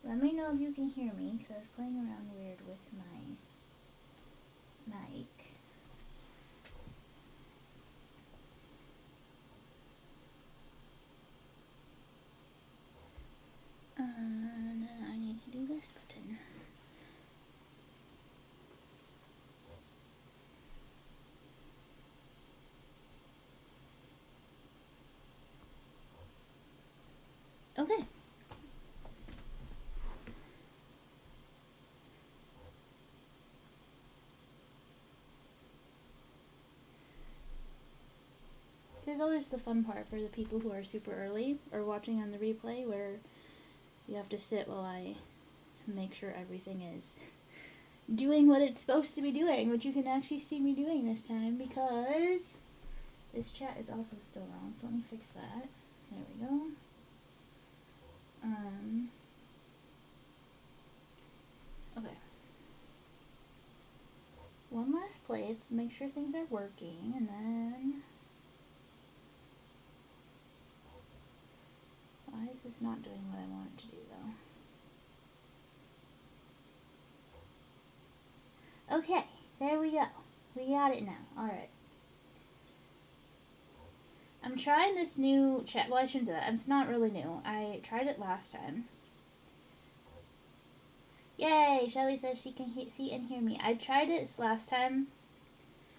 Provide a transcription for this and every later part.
Let me know if you can hear me, because I was playing around weird with my mic. And then I need to do this button. Okay. This is always the fun part for the people who are super early or watching on the replay, where you have to sit while I make sure everything is doing what it's supposed to be doing, which you can actually see me doing this time because this chat is also still wrong. So let me fix that. There we go. Okay. One last place, make sure things are working, and then... Why is this not doing what I want it to do, though? Okay, there we go. We got it now. Alright. I'm trying this new chat. Well, I shouldn't say that. It's not really new. I tried it last time. Yay! Shelly says she can see and hear me. I tried it last time.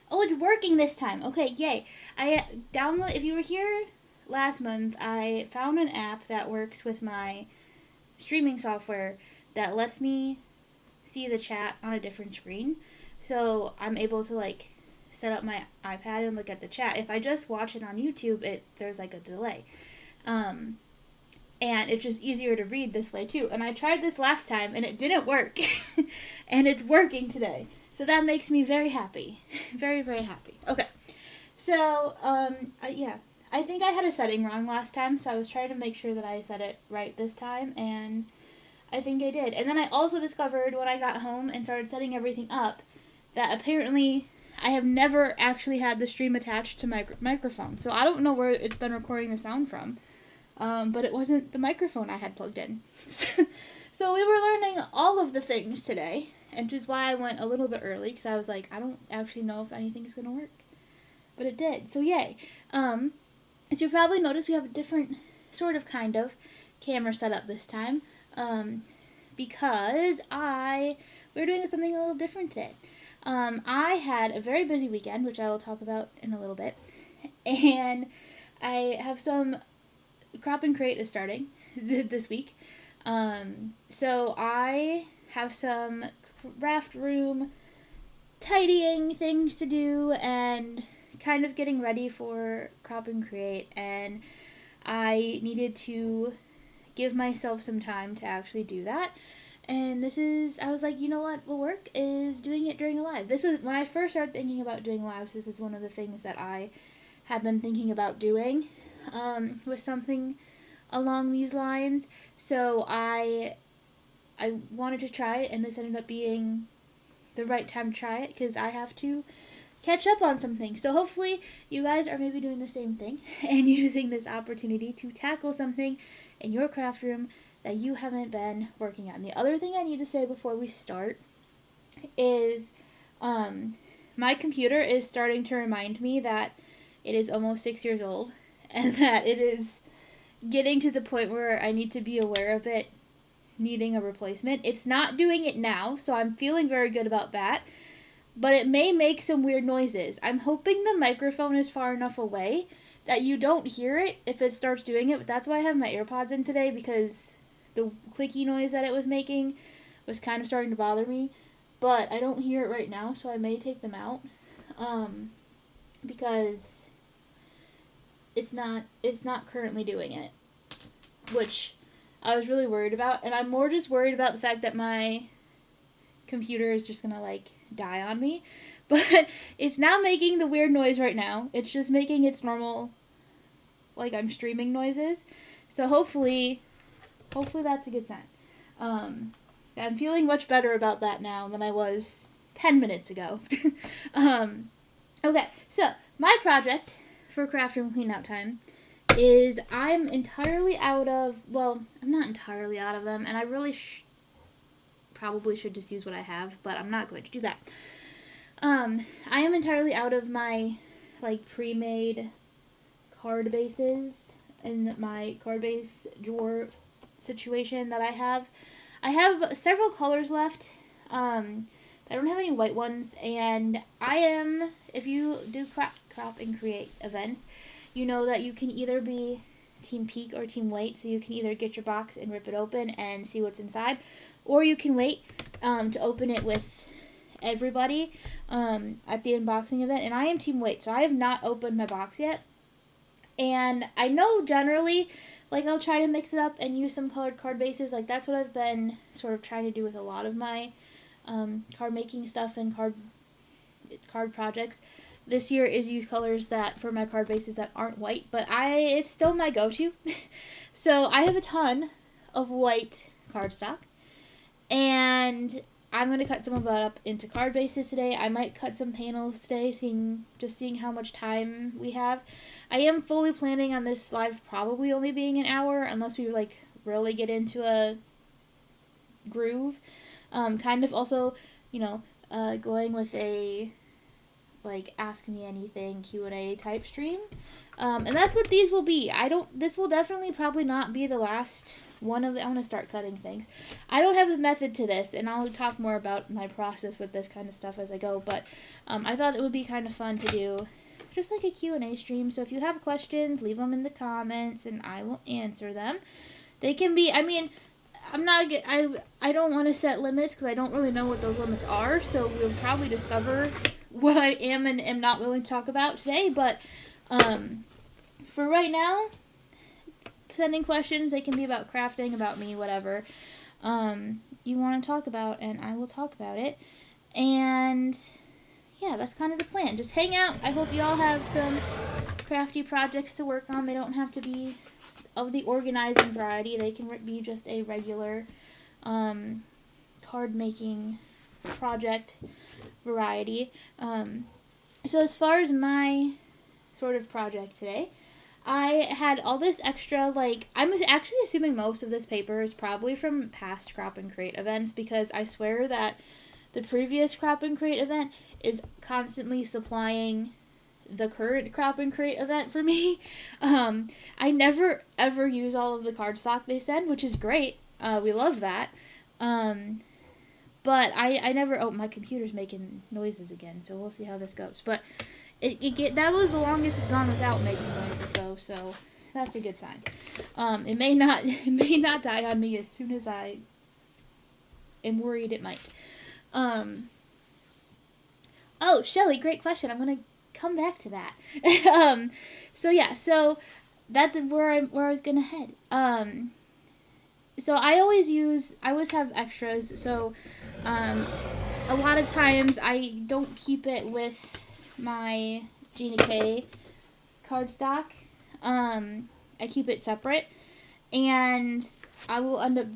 Oh, it's working this time. Okay, yay. I download. If you were here last month, I found an app that works with my streaming software that lets me see the chat on a different screen. So I'm able to like set up my iPad and look at the chat. If I just watch it on YouTube, there's like a delay. And it's just easier to read this way too. And I tried this last time and it didn't work. And it's working today. So that makes me very happy. Very, very happy. Okay. So, yeah. I think I had a setting wrong last time, so I was trying to make sure that I said it right this time, and I think I did. And then I also discovered when I got home and started setting everything up that apparently I have never actually had the stream attached to my microphone. So I don't know where it's been recording the sound from, but it wasn't the microphone I had plugged in. So we were learning all of the things today, and which is why I went a little bit early, because I was like, I don't actually know if anything's going to work. But it did, so yay. As you probably noticed, we have a different sort of kind of camera setup this time, because we're doing something a little different today. I had a very busy weekend, which I will talk about in a little bit, and I have some crop and crate is starting this week, so I have some Craftroom tidying things to do and kind of getting ready for crop and create, and I needed to give myself some time to actually do that. And I was like, you know what will work is doing it during a live. This was when I first started thinking about doing lives. This is one of the things that I have been thinking about doing, with something along these lines. So I wanted to try it, and this ended up being the right time to try it because I have to catch up on something. So hopefully you guys are maybe doing the same thing and using this opportunity to tackle something in your craft room that you haven't been working on. The other thing I need to say before we start is my computer is starting to remind me that it is almost 6 years old and that it is getting to the point where I need to be aware of it needing a replacement. It's not doing it now, so I'm feeling very good about that. But it may make some weird noises. I'm hoping the microphone is far enough away that you don't hear it if it starts doing it. But that's why I have my AirPods in today, because the clicky noise that it was making was kind of starting to bother me. But I don't hear it right now, so I may take them out. Because it's not currently doing it. Which I was really worried about. And I'm more just worried about the fact that my computer is just gonna like die on me, but it's not making the weird noise right now. It's just making its normal, like I'm streaming noises. So hopefully that's a good sign. I'm feeling much better about that now than I was 10 minutes ago. Okay, so my project for Craftroom cleanout time is I'm entirely out of, well, I'm not entirely out of them, and I really probably should just use what I have, but I'm not going to do that. I am entirely out of my, like, pre-made card bases in my card base drawer situation that I have. I have several colors left. I don't have any white ones, and I am, if you do crop and create events, you know that you can either be Team Peek or Team Wait, so you can either get your box and rip it open and see what's inside, or you can wait to open it with everybody at the unboxing event, and I am Team Wait, so I have not opened my box yet, and I know generally, like, I'll try to mix it up and use some colored card bases. Like, that's what I've been sort of trying to do with a lot of my card making stuff and card projects this year, is use colors that for my card bases that aren't white, but it's still my go-to. So I have a ton of white cardstock, and I'm going to cut some of that up into card bases today. I might cut some panels today, seeing how much time we have. I am fully planning on this live probably only being an hour, unless we, like, really get into a groove. Kind of also, going with a, like, ask me anything Q&A type stream. And that's what these will be. This will definitely probably not be the last one of the, I want to start cutting things. I don't have a method to this, and I'll talk more about my process with this kind of stuff as I go, but I thought it would be kind of fun to do just like a Q&A stream. So if you have questions, leave them in the comments, and I will answer them. They can be, I mean, I don't want to set limits because I don't really know what those limits are, so we'll probably discover what I am and am not willing to talk about today, but for right now, sending questions, they can be about crafting, about me, whatever you want to talk about, and I will talk about it. And yeah, that's kind of the plan. Just hang out. I hope you all have some crafty projects to work on. They don't have to be of the organizing variety. They can be just a regular card making project variety. So as far as my sort of project today, I had all this extra, like, I'm actually assuming most of this paper is probably from past Crop and Create events, because I swear that the previous Crop and Create event is constantly supplying the current Crop and Create event for me. I never ever use all of the cardstock they send, which is great. We love that. But I never, oh, my computer's making noises again, so we'll see how this goes. But that was the longest it's gone without making noises, though, so that's a good sign. It may not die on me as soon as I am worried it might. Oh, Shelly, great question. I'm gonna come back to that. So that's where I was gonna head. So I always have extras, so a lot of times I don't keep it with my Gina K cardstock. I keep it separate, and I will end up,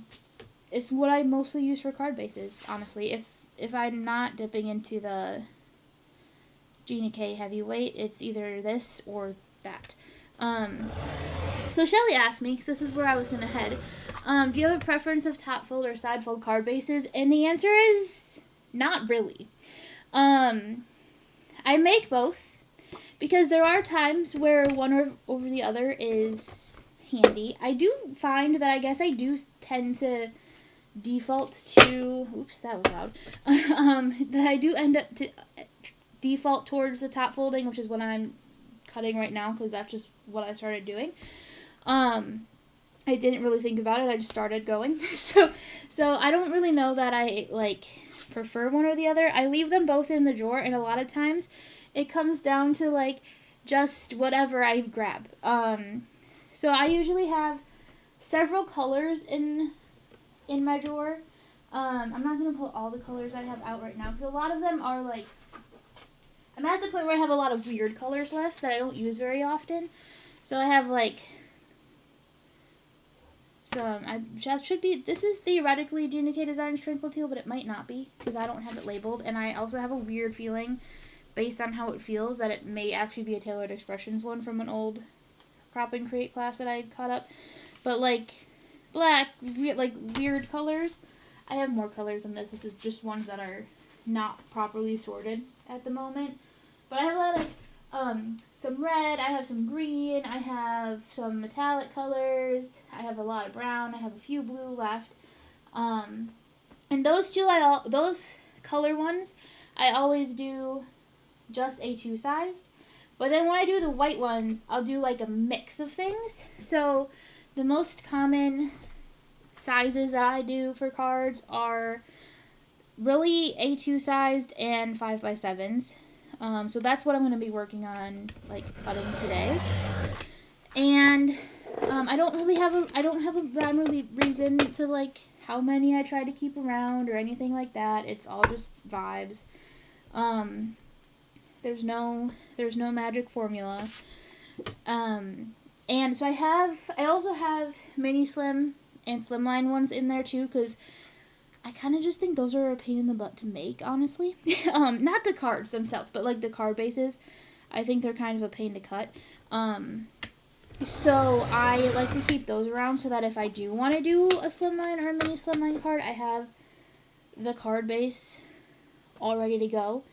it's what I mostly use for card bases, honestly. If I'm not dipping into the Gina K heavyweight, it's either this or that. So Shelly asked me, because this is where I was going to head, do you have a preference of top fold or side fold card bases? And the answer is not really. I make both, because there are times where one over the other is handy. I do find that I guess I do tend to default to, oops, that was loud, that I do end up to default towards the top folding, which is what I'm cutting right now, because that's just what I started doing. I didn't really think about it, I just started going. So I don't really know that I, like, prefer one or the other. I leave them both in the drawer, and a lot of times it comes down to, like, just whatever I grab. So I usually have several colors in my drawer. I'm not going to put all the colors I have out right now, because a lot of them are, like, I'm at the point where I have a lot of weird colors left that I don't use very often. So I have, like, this is theoretically Gina K Designs Tranquil Teal, but it might not be, because I don't have it labeled, and I also have a weird feeling, based on how it feels, that it may actually be a Tailored Expressions one from an old crop and create class that I caught up. But like black, like weird colors. I have more colors than this. This is just ones that are not properly sorted at the moment. But I have a lot of some red, I have some green, I have some metallic colors, I have a lot of brown, I have a few blue left. And those two, those color ones, I always do just A2 sized. But then when I do the white ones, I'll do like a mix of things. So the most common sizes that I do for cards are really A2 sized and 5x7s. So that's what I'm going to be working on, like, cutting today. And I don't have a rhyme or reason to, like, how many I try to keep around or anything like that. It's all just vibes. There's no magic formula. And so I also have mini slim and slimline ones in there too, because I kind of just think those are a pain in the butt to make, honestly. Not the cards themselves, but like the card bases. I think they're kind of a pain to cut. So I like to keep those around so that if I do want to do a slimline or a mini slimline card, I have the card base all ready to go.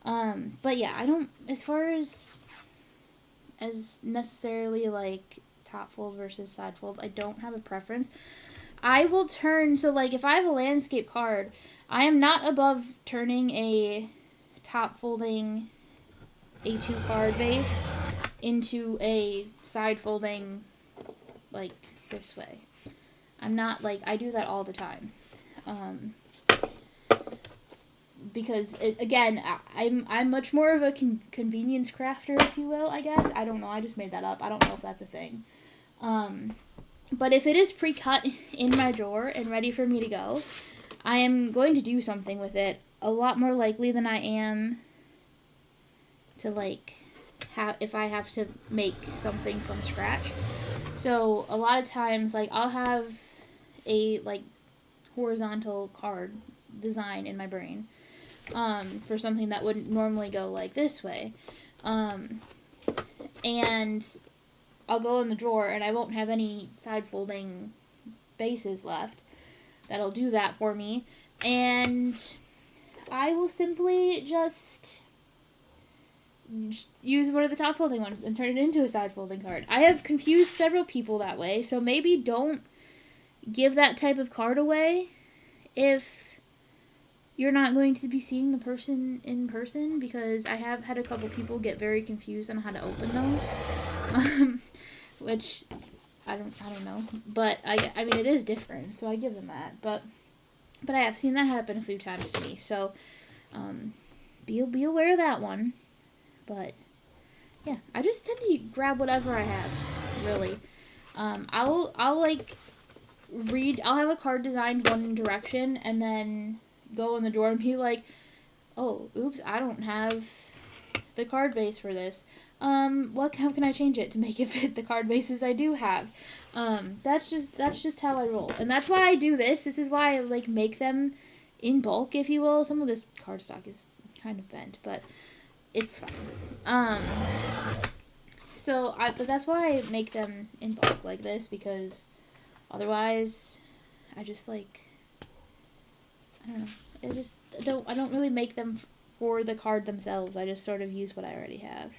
But yeah, I don't, as far as necessarily like top fold versus side fold, I don't have a preference. I will turn, so like if I have a landscape card, I am not above turning a top folding A2 card base into a side folding like this way. I'm not like, I do that all the time. Because again, I'm much more of a convenience crafter, if you will, I guess. I don't know, I just made that up. I don't know if that's a thing. But if it is pre-cut in my drawer and ready for me to go, I am going to do something with it a lot more likely than I am to like if I have to make something from scratch. So a lot of times, like, I'll have a like horizontal card design in my brain for something that wouldn't normally go like this way, and I'll go in the drawer and I won't have any side folding bases left that'll do that for me, and I will simply just use one of the top folding ones and turn it into a side folding card. I have confused several people that way, so maybe don't give that type of card away if you're not going to be seeing the person in person, because I have had a couple people get very confused on how to open those, which I don't know, but I mean, it is different, so I give them that, but I have seen that happen a few times to me, so be aware of that one. But yeah, I just tend to grab whatever I have, really. I'll like I'll have a card designed one direction and then go in the drawer and be like, oh, oops, I don't have the card base for this. How can I change it to make it fit the card bases I do have? That's just how I roll. And that's why I do this. This is why I like make them in bulk, if you will. Some of this cardstock is kind of bent, but it's fine. But that's why I make them in bulk like this, because otherwise I just like, I don't know. I don't really make them for the card themselves. I just sort of use what I already have.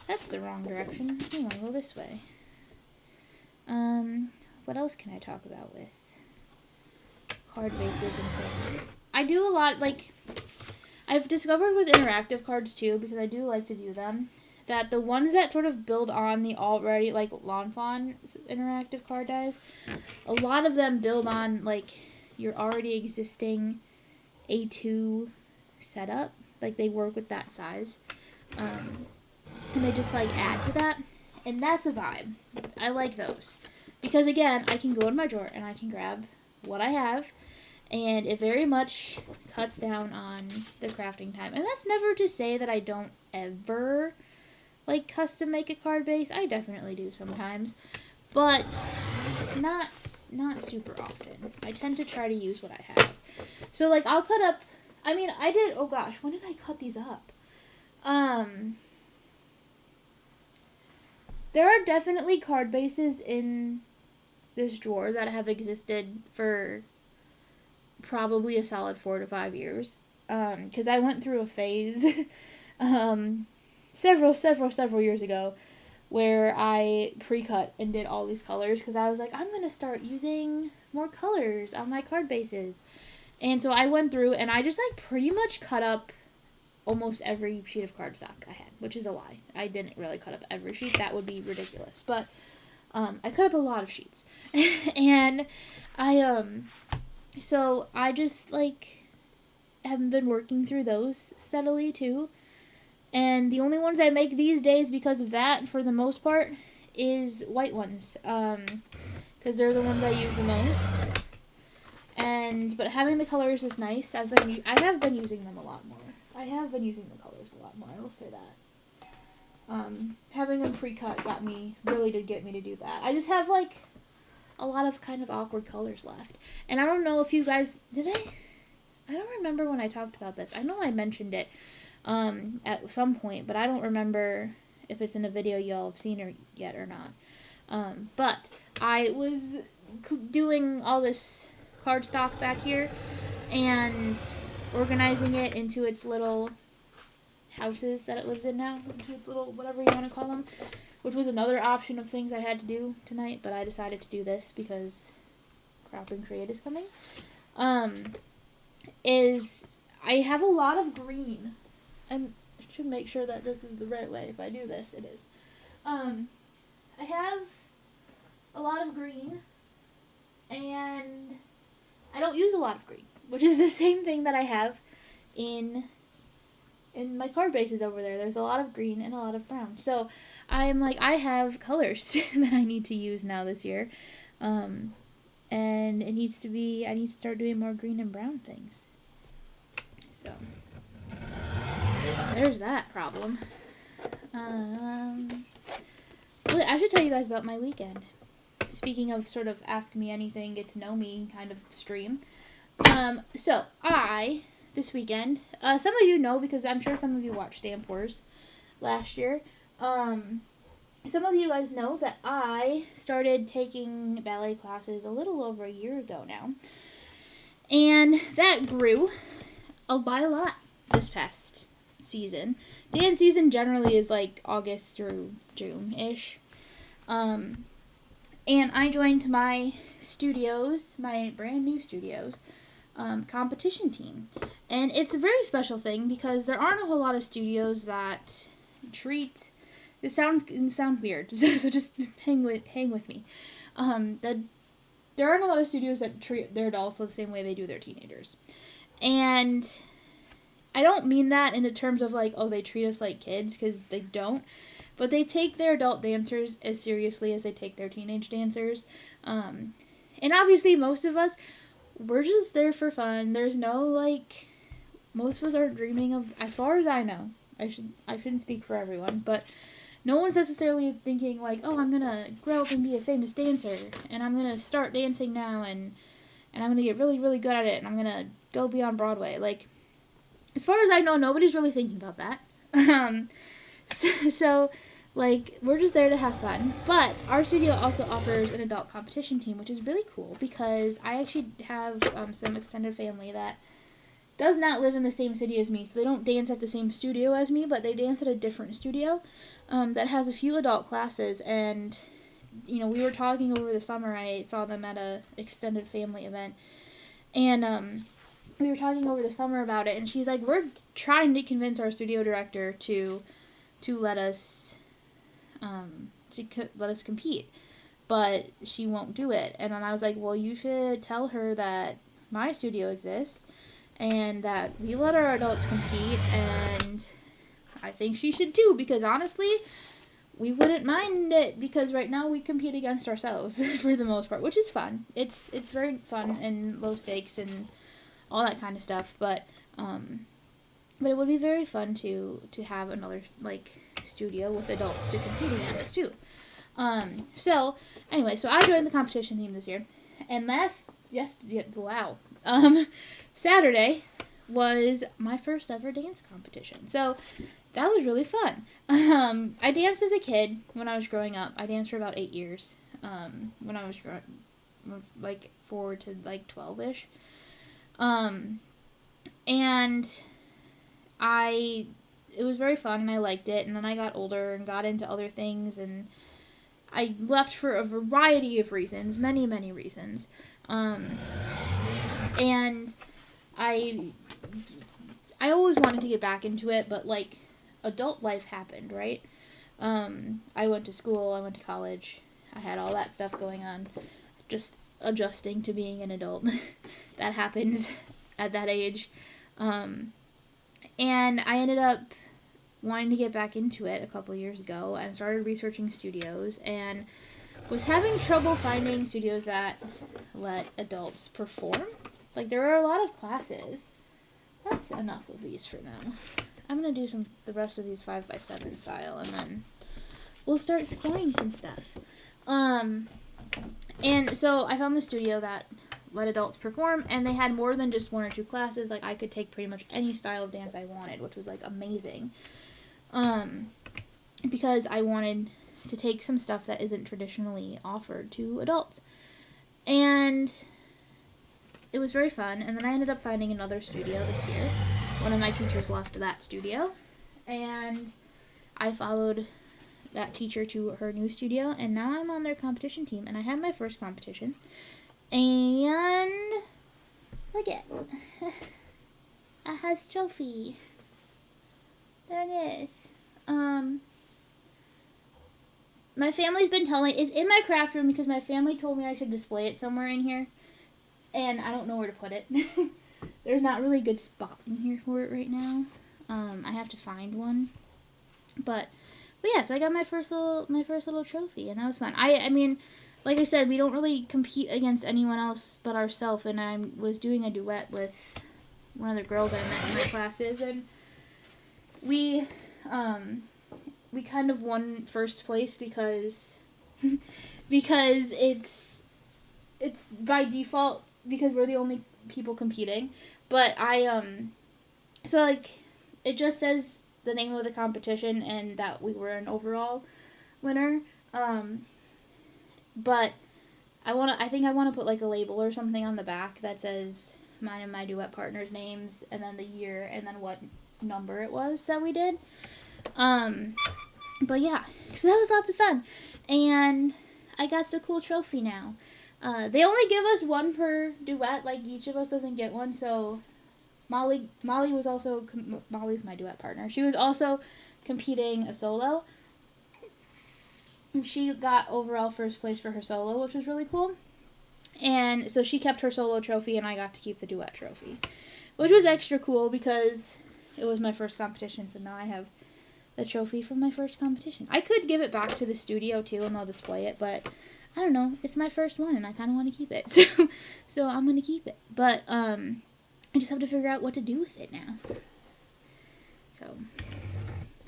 That's the wrong direction. I want to go this way. What else can I talk about with card bases and things? I do a lot, like, I've discovered with interactive cards too, because I do like to do them, that the ones that sort of build on the already, like Lawn Fawn interactive card dies, a lot of them build on, like, your already existing A2 setup. Like, they work with that size. And they just, like, add to that. And that's a vibe. I like those. Because, again, I can go in my drawer and I can grab what I have. And it very much cuts down on the crafting time. And that's never to say that I don't ever, like, custom make a card base. I definitely do sometimes. But not super often. I tend to try to use what I have. So, like, I'll cut up, I mean, I did, oh gosh, when did I cut these up? There are definitely card bases in this drawer that have existed for probably a solid 4 to 5 years. Because I went through a phase several years ago where I pre-cut and did all these colors because I was like, I'm going to start using more colors on my card bases. And so I went through and I just like pretty much cut up almost every sheet of cardstock I had, which is a lie. I didn't really cut up every sheet. That would be ridiculous. But I cut up a lot of sheets. And so I just like haven't been working through those steadily too. And the only ones I make these days because of that, for the most part, is white ones. Because they're the ones I use the most. But having the colors is nice. I have been using them a lot more. I have been using the colors a lot more. I will say that. Having them pre-cut really did get me to do that. I just have like a lot of kind of awkward colors left. And I don't know if you guys, I don't remember when I talked about this. I know I mentioned it at some point, but I don't remember if it's in a video y'all have seen yet or not. But I was doing all this cardstock back here and organizing it into its little houses that it lives in now, into its little whatever you want to call them, which was another option of things I had to do tonight, but I decided to do this because Crop and Create is coming. I have a lot of green. I should make sure that this is the right way. If I do this, it is. I have a lot of green, and I don't use a lot of green, which is the same thing that I have in my card bases over there. There's a lot of green and a lot of brown. So I'm like, I have colors that I need to use now this year. And I need to start doing more green and brown things. So there's that problem. I should tell you guys about my weekend. Speaking of sort of ask me anything, get to know me kind of stream. So this weekend, some of you know because I'm sure some of you watched Stamp Wars last year. Some of you guys know that I started taking ballet classes a little over a year ago now. And that grew by a lot this past season. Dance season generally is like August through June-ish. And I joined my brand new studio's competition team. And it's a very special thing because there aren't a whole lot of studios that treat... It sound weird, so just hang with me. There aren't a lot of studios that treat their adults the same way they do their teenagers. And I don't mean that in the terms of like, oh, they treat us like kids, because they don't. But they take their adult dancers as seriously as they take their teenage dancers. And obviously most of us, we're just there for fun. There's no like, most of us aren't dreaming of, as far as I know, I shouldn't speak for everyone, but no one's necessarily thinking like, oh, I'm gonna grow up and be a famous dancer, and I'm gonna start dancing now, and I'm gonna get really, really good at it, and I'm gonna go be on Broadway. Like, as far as I know, nobody's really thinking about that. So, like, we're just there to have fun. But our studio also offers an adult competition team, which is really cool because I actually have some extended family that does not live in the same city as me, so they don't dance at the same studio as me, but they dance at a different studio that has a few adult classes. And you know, we were talking over the summer. I saw them at a extended family event, and we were talking over the summer about it. And she's like, "We're trying to convince our studio director to let us let us compete, but she won't do it." And then I was like, "Well, you should tell her that my studio exists." And that we let our adults compete, and I think she should too, because honestly, we wouldn't mind it, because right now we compete against ourselves for the most part, which is fun. It's very fun and low stakes and all that kind of stuff, but it would be very fun to have another like studio with adults to compete against too. So anyway, so I joined the competition team this year, and Saturday was my first ever dance competition. So that was really fun. I danced as a kid when I was growing up. I danced for about 8 years. When I was like 4 to like 12ish. And it was very fun and I liked it. And then I got older and got into other things, and I left for a variety of reasons, many, many reasons. And I always wanted to get back into it, but like adult life happened, right? I went to school, I went to college, I had all that stuff going on, just adjusting to being an adult. That happens at that age. And I ended up wanting to get back into it a couple years ago and started researching studios and was having trouble finding studios that let adults perform. Like, there are a lot of classes. That's enough of these for now. I'm going to do the rest of these 5x7 style, and then we'll start scoring some stuff. And so I found the studio that let adults perform, and they had more than just 1 or 2 classes. Like, I could take pretty much any style of dance I wanted, which was like amazing. Because I wanted to take some stuff that isn't traditionally offered to adults. And it was very fun. And then I ended up finding another studio this year. One of my teachers left that studio, and I followed that teacher to her new studio, and now I'm on their competition team, and I had my first competition. And look it. It has trophy. There it is. My family's been telling, it's in my craft room because my family told me I should display it somewhere in here, and I don't know where to put it. There's not really a good spot in here for it right now. I have to find one. But yeah, so I got my first little trophy, and that was fun. I mean, like I said, we don't really compete against anyone else but ourselves, and I was doing a duet with one of the girls I met in my classes, and we kind of won first place because it's by default, because we're the only people competing. But so like, it just says the name of the competition and that we were an overall winner. But I think I want to put like a label or something on the back that says mine and my duet partner's names, and then the year, and then what number it was that we did. But yeah, so that was lots of fun, and I got the cool trophy now. They only give us 1 per duet, like each of us doesn't get one, so Molly was also, Molly's my duet partner, she was also competing a solo, and she got overall first place for her solo, which was really cool. And so she kept her solo trophy, and I got to keep the duet trophy, which was extra cool because it was my first competition, so now I have the trophy from my first competition. I could give it back to the studio too, and they'll display it, but I don't know. It's my first one, and I kind of want to keep it, so I'm gonna keep it. But I just have to figure out what to do with it now. So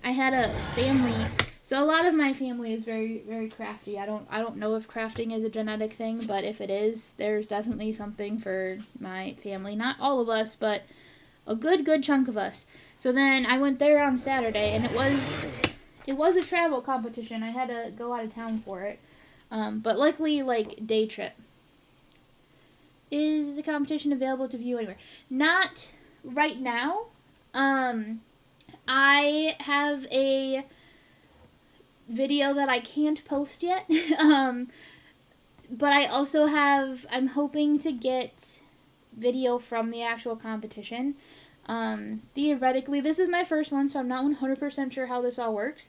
I had a family. So a lot of my family is very, very crafty. I don't know if crafting is a genetic thing, but if it is, there's definitely something for my family. Not all of us, but a good chunk of us. So then I went there on Saturday, and it was a travel competition. I had to go out of town for it. But luckily, like, day trip. Is the competition available to view anywhere? Not right now. I have a video that I can't post yet. But I also I'm hoping to get video from the actual competition. Theoretically, this is my first one, so I'm not 100% sure how this all works.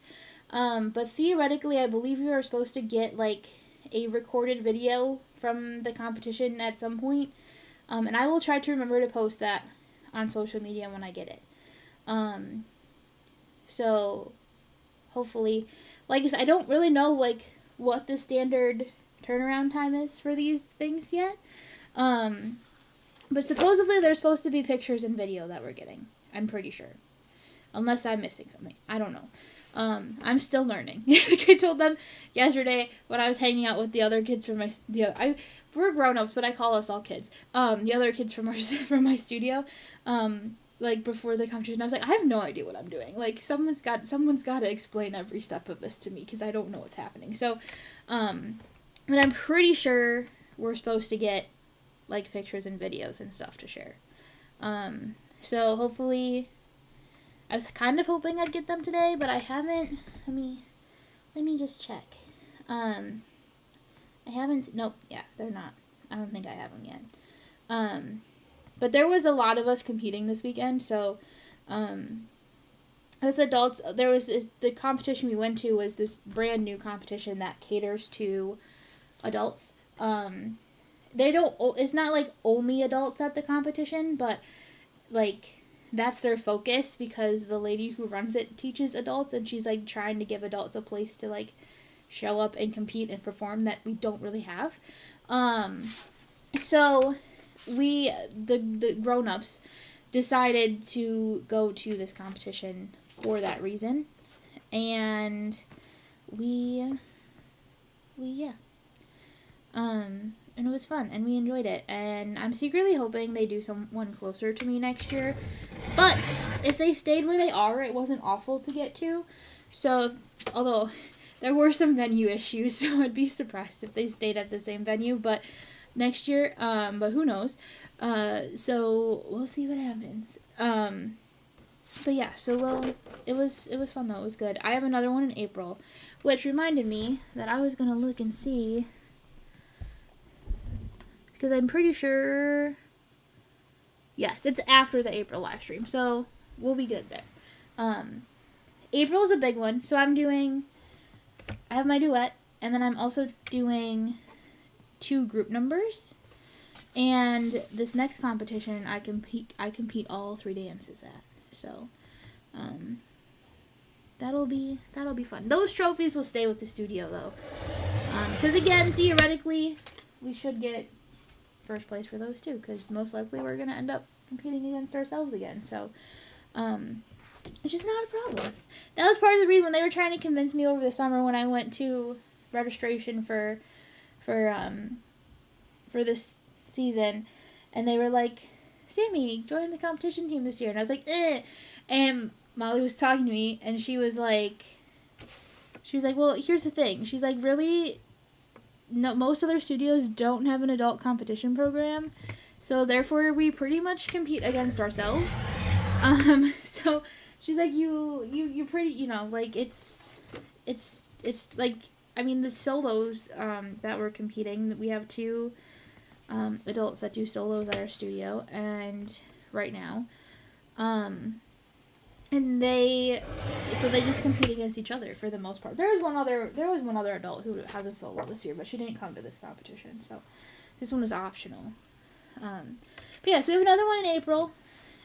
But theoretically, I believe we are supposed to get, like, a recorded video from the competition at some point. And I will try to remember to post that on social media when I get it. So, hopefully, like I said, I don't really know, like, what the standard turnaround time is for these things yet. But supposedly there's supposed to be pictures and video that we're getting. I'm pretty sure. Unless I'm missing something. I don't know. I'm still learning. Like I told them yesterday when I was hanging out with the other kids from we're grown-ups, but I call us all kids. The other kids from my studio, like, before the competition. I was like, I have no idea what I'm doing. Like, someone's got to explain every step of this to me, because I don't know what's happening. So, but I'm pretty sure we're supposed to get, like, pictures and videos and stuff to share. So hopefully, I was kind of hoping I'd get them today, but I haven't. Let me just check. I haven't. Nope. Yeah, they're not. I don't think I have them yet. But there was a lot of us competing this weekend, so as adults, the competition we went to was this brand new competition that caters to adults. It's not like only adults at the competition, but like that's their focus, because the lady who runs it teaches adults, and she's like trying to give adults a place to like show up and compete and perform that we don't really have. So the grown-ups decided to go to this competition for that reason, and and it was fun, and we enjoyed it, and I'm secretly hoping they do someone closer to me next year. But if they stayed where they are, it wasn't awful to get to. So, although there were some venue issues, so I'd be surprised if they stayed at the same venue, but next year, but who knows. So we'll see what happens. But yeah, so it was fun though. It was good. I have another one in April, which reminded me that I was gonna look and see, because I'm pretty sure, yes, it's after the April live stream, so we'll be good there. April is a big one, so I have my duet, and then I'm also doing 2 group numbers, and this next competition I compete all 3 dances at, so that'll be fun. Those trophies will stay with the studio though, because again, theoretically we should get first place for those too, because most likely we're gonna end up competing against ourselves again, so which is not a problem. That was part of the reason when they were trying to convince me over the summer when I went to registration for this season, and they were like, Sammy, join the competition team this year, and I was like, eh. And Molly was talking to me, and she was like, well, here's the thing. She's like, really, no, most other studios don't have an adult competition program, so therefore we pretty much compete against ourselves. So she's like, you pretty, like it's like, I mean, the solos that we're competing, we have 2 adults that do solos at our studio, and right now, and they just compete against each other for the most part. There was one other adult who has a solo this year, but she didn't come to this competition, so this one was optional. But yeah, so we have another one in April,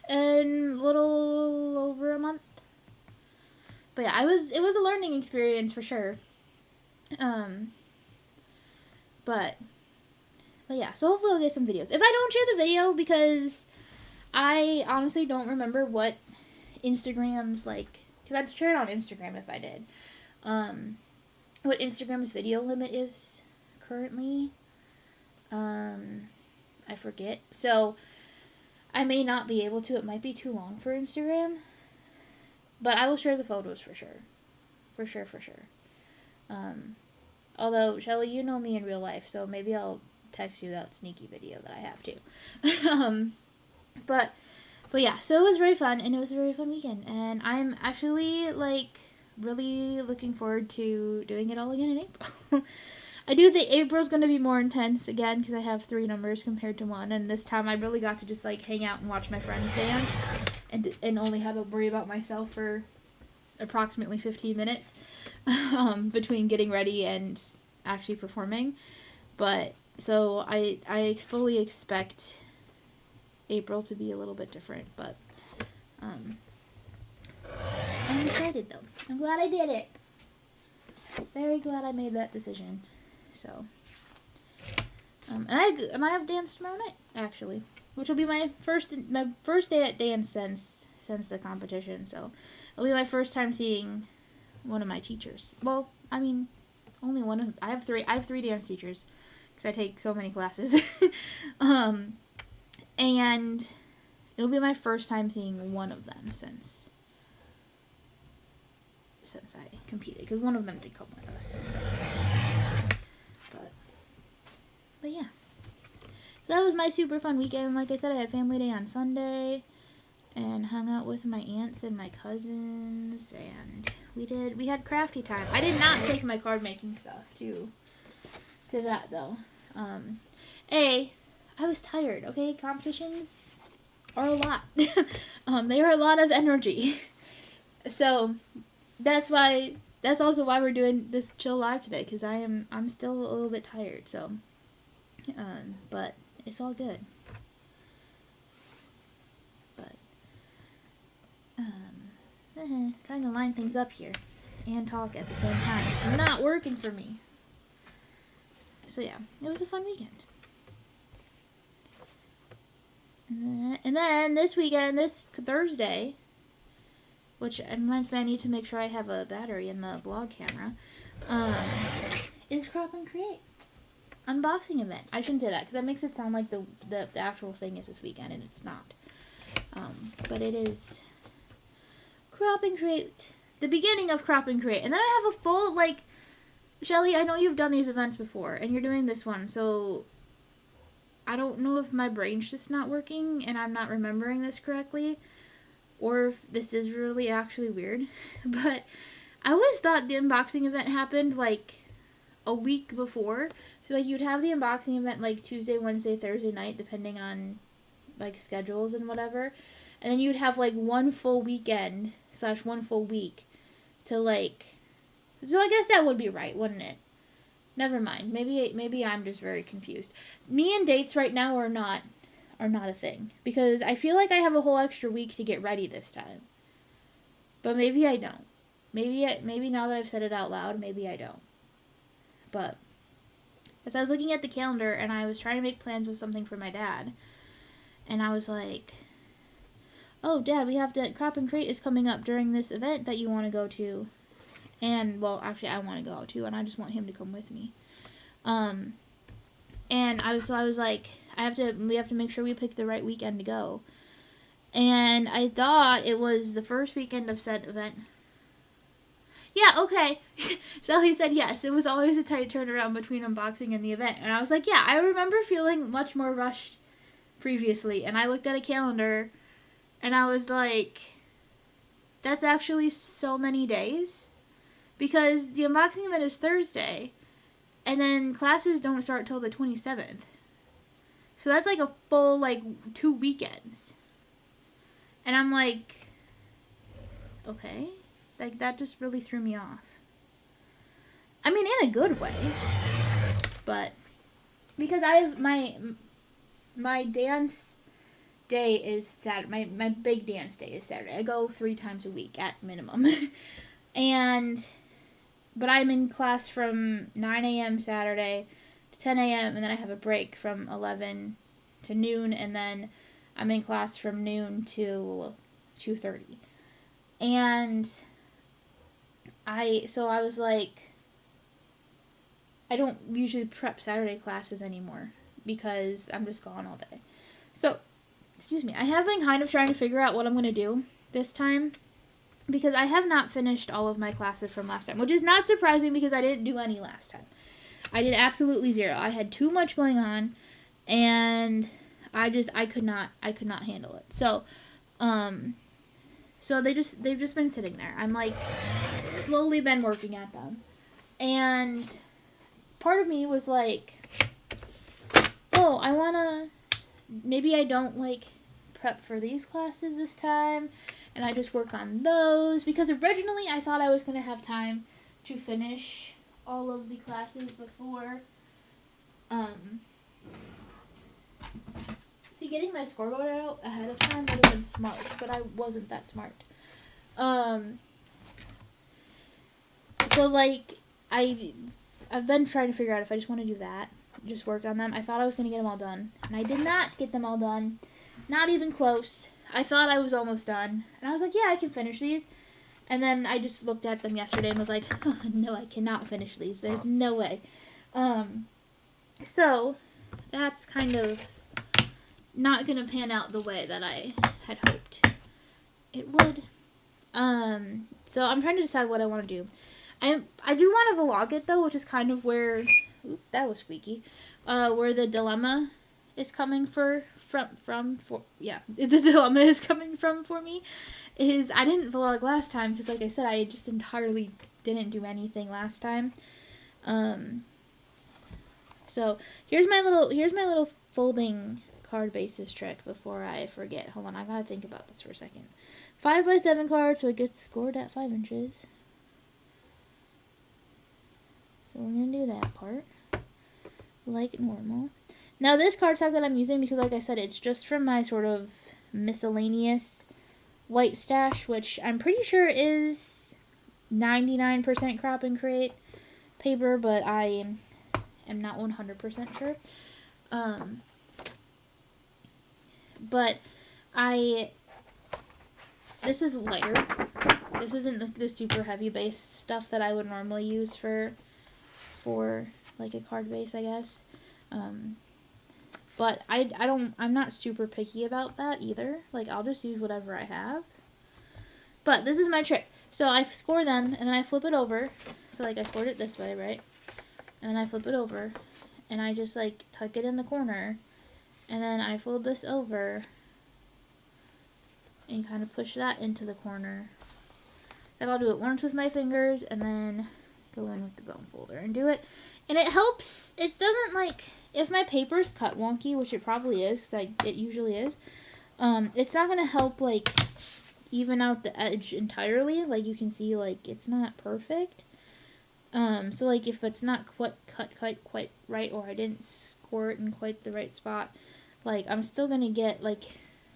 in a little over a month. But yeah, it was a learning experience for sure. But yeah, so hopefully I'll get some videos. If I don't share the video, because I honestly don't remember what Instagram's like, because I'd share it on Instagram if I did. What Instagram's video limit is currently. I forget. So I may not be able to. It might be too long for Instagram. But I will share the photos for sure. For sure. Although, Shelly, you know me in real life, so maybe I'll text you that sneaky video that I have too. But yeah, so it was very fun, and it was a very fun weekend, and I'm actually like really looking forward to doing it all again in April. I do think April's going to be more intense again, because I have 3 numbers compared to 1, and this time I really got to just like hang out and watch my friends dance, and only had to worry about myself for approximately 15 minutes between getting ready and actually performing. But so I fully expect April to be a little bit different, but I'm excited though. I'm glad I did it. Very glad I made that decision. So and I have dance tomorrow night, actually, which will be my first day at dance since the competition. So it'll be my first time seeing one of my teachers. Well, I mean, only one of, I have 3 dance teachers, because I take so many classes. And It'll be my first time seeing one of them since I competed, because one of them did come with us. So. But yeah. So that was my super fun weekend. Like I said, I had family day on Sunday and hung out with my aunts and my cousins, and we had crafty time. I did not take my card making stuff to that though. I was tired, okay? Competitions are a lot. They are a lot of energy. So that's also why we're doing this chill live today, because I'm still a little bit tired, so but it's all good. But trying to line things up here and talk at the same time. It's not working for me. So yeah, it was a fun weekend. And then this weekend, this Thursday, which reminds me I need to make sure I have a battery in the vlog camera, is Crop and Create unboxing event. I shouldn't say that, because that makes it sound like the actual thing is this weekend, and it's not. But it is Crop and Create, the beginning of Crop and Create. And then I have a full, like, Shelly, I know you've done these events before, and you're doing this one, so I don't know if my brain's just not working and I'm not remembering this correctly, or if this is really actually weird, but I always thought the unboxing event happened, like, a week before. So, like, you'd have the unboxing event, like, Tuesday, Wednesday, Thursday night, depending on, like, schedules and whatever. And then you'd have, like, one full weekend / one full week to, like... So I guess that would be right, wouldn't it? Never mind. Maybe I'm just very confused. Me and dates right now are not a thing. Because I feel like I have a whole extra week to get ready this time. But maybe I don't. Maybe now that I've said it out loud, maybe I don't. But as I was looking at the calendar and I was trying to make plans with something for my dad, and I was like, oh, Dad, we have to... Crop and Create is coming up during this event that you want to go to. And, well, actually, I want to go too, and I just want him to come with me. And I was like, we have to make sure we pick the right weekend to go. And I thought it was the first weekend of said event. Yeah, okay. Shelly said yes. It was always a tight turnaround between unboxing and the event. And I was like, yeah, I remember feeling much more rushed previously. And I looked at a calendar, and I was like, that's actually so many days. Because the unboxing event is Thursday, and then classes don't start till the 27th. So that's like a full, like, 2 weekends. And I'm like, okay. Like, that just really threw me off. I mean, in a good way. But, because I have my dance day is Saturday. My big dance day is Saturday. I go 3 times a week at minimum. But I'm in class from 9 a.m. Saturday to 10 a.m. and then I have a break from 11 to noon, and then I'm in class from noon to 2:30. And I was like, I don't usually prep Saturday classes anymore because I'm just gone all day. So, excuse me, I have been kind of trying to figure out what I'm going to do this time, because I have not finished all of my classes from last time, which is not surprising because I didn't do any last time. I did absolutely 0. I had too much going on, and I could not handle it. So, they've just been sitting there. I'm like slowly been working at them, and part of me was like, oh, maybe I don't like prep for these classes this time. And I just work on those, because originally I thought I was going to have time to finish all of the classes before. See, getting my scoreboard out ahead of time would have been smart, but I wasn't that smart. So, like, I've been trying to figure out if I just want to do that, just work on them. I thought I was going to get them all done, and I did not get them all done. Not even close. I thought I was almost done. And I was like, yeah, I can finish these. And then I just looked at them yesterday and was like, oh, no, I cannot finish these. There's no way. So, that's kind of not going to pan out the way that I had hoped it would. So I'm trying to decide what I want to do. I do want to vlog it though, which is kind of where, that was squeaky, where the dilemma is coming the dilemma is coming from for me, is I didn't vlog last time because, like I said, I just entirely didn't do anything last time. So here's my little folding card basis trick before I forget. Hold on, I gotta think about this for a second. 5x7 card, so it gets scored at 5 inches. So we're gonna do that part like normal. Now this cardstock that I'm using, because like I said, it's just from my sort of miscellaneous white stash, which I'm pretty sure is 99% crop and create paper, but I am not 100% sure. But this is lighter. This isn't the super heavy base stuff that I would normally use for like a card base, I guess. But I'm not super picky about that either. Like, I'll just use whatever I have. But this is my trick. So I score them, and then I flip it over. So, like, I scored it this way, right? And then I flip it over, and I just, like, tuck it in the corner. And then I fold this over, and kind of push that into the corner. Then I'll do it once with my fingers, and then go in with the bone folder and do it. And it helps. It doesn't, like, if my paper's cut wonky, which it probably is, because it usually is, it's not going to help, like, even out the edge entirely. Like, you can see, like, it's not perfect. So, like, if it's not quite right, or I didn't score it in quite the right spot, like, I'm still going to get, like,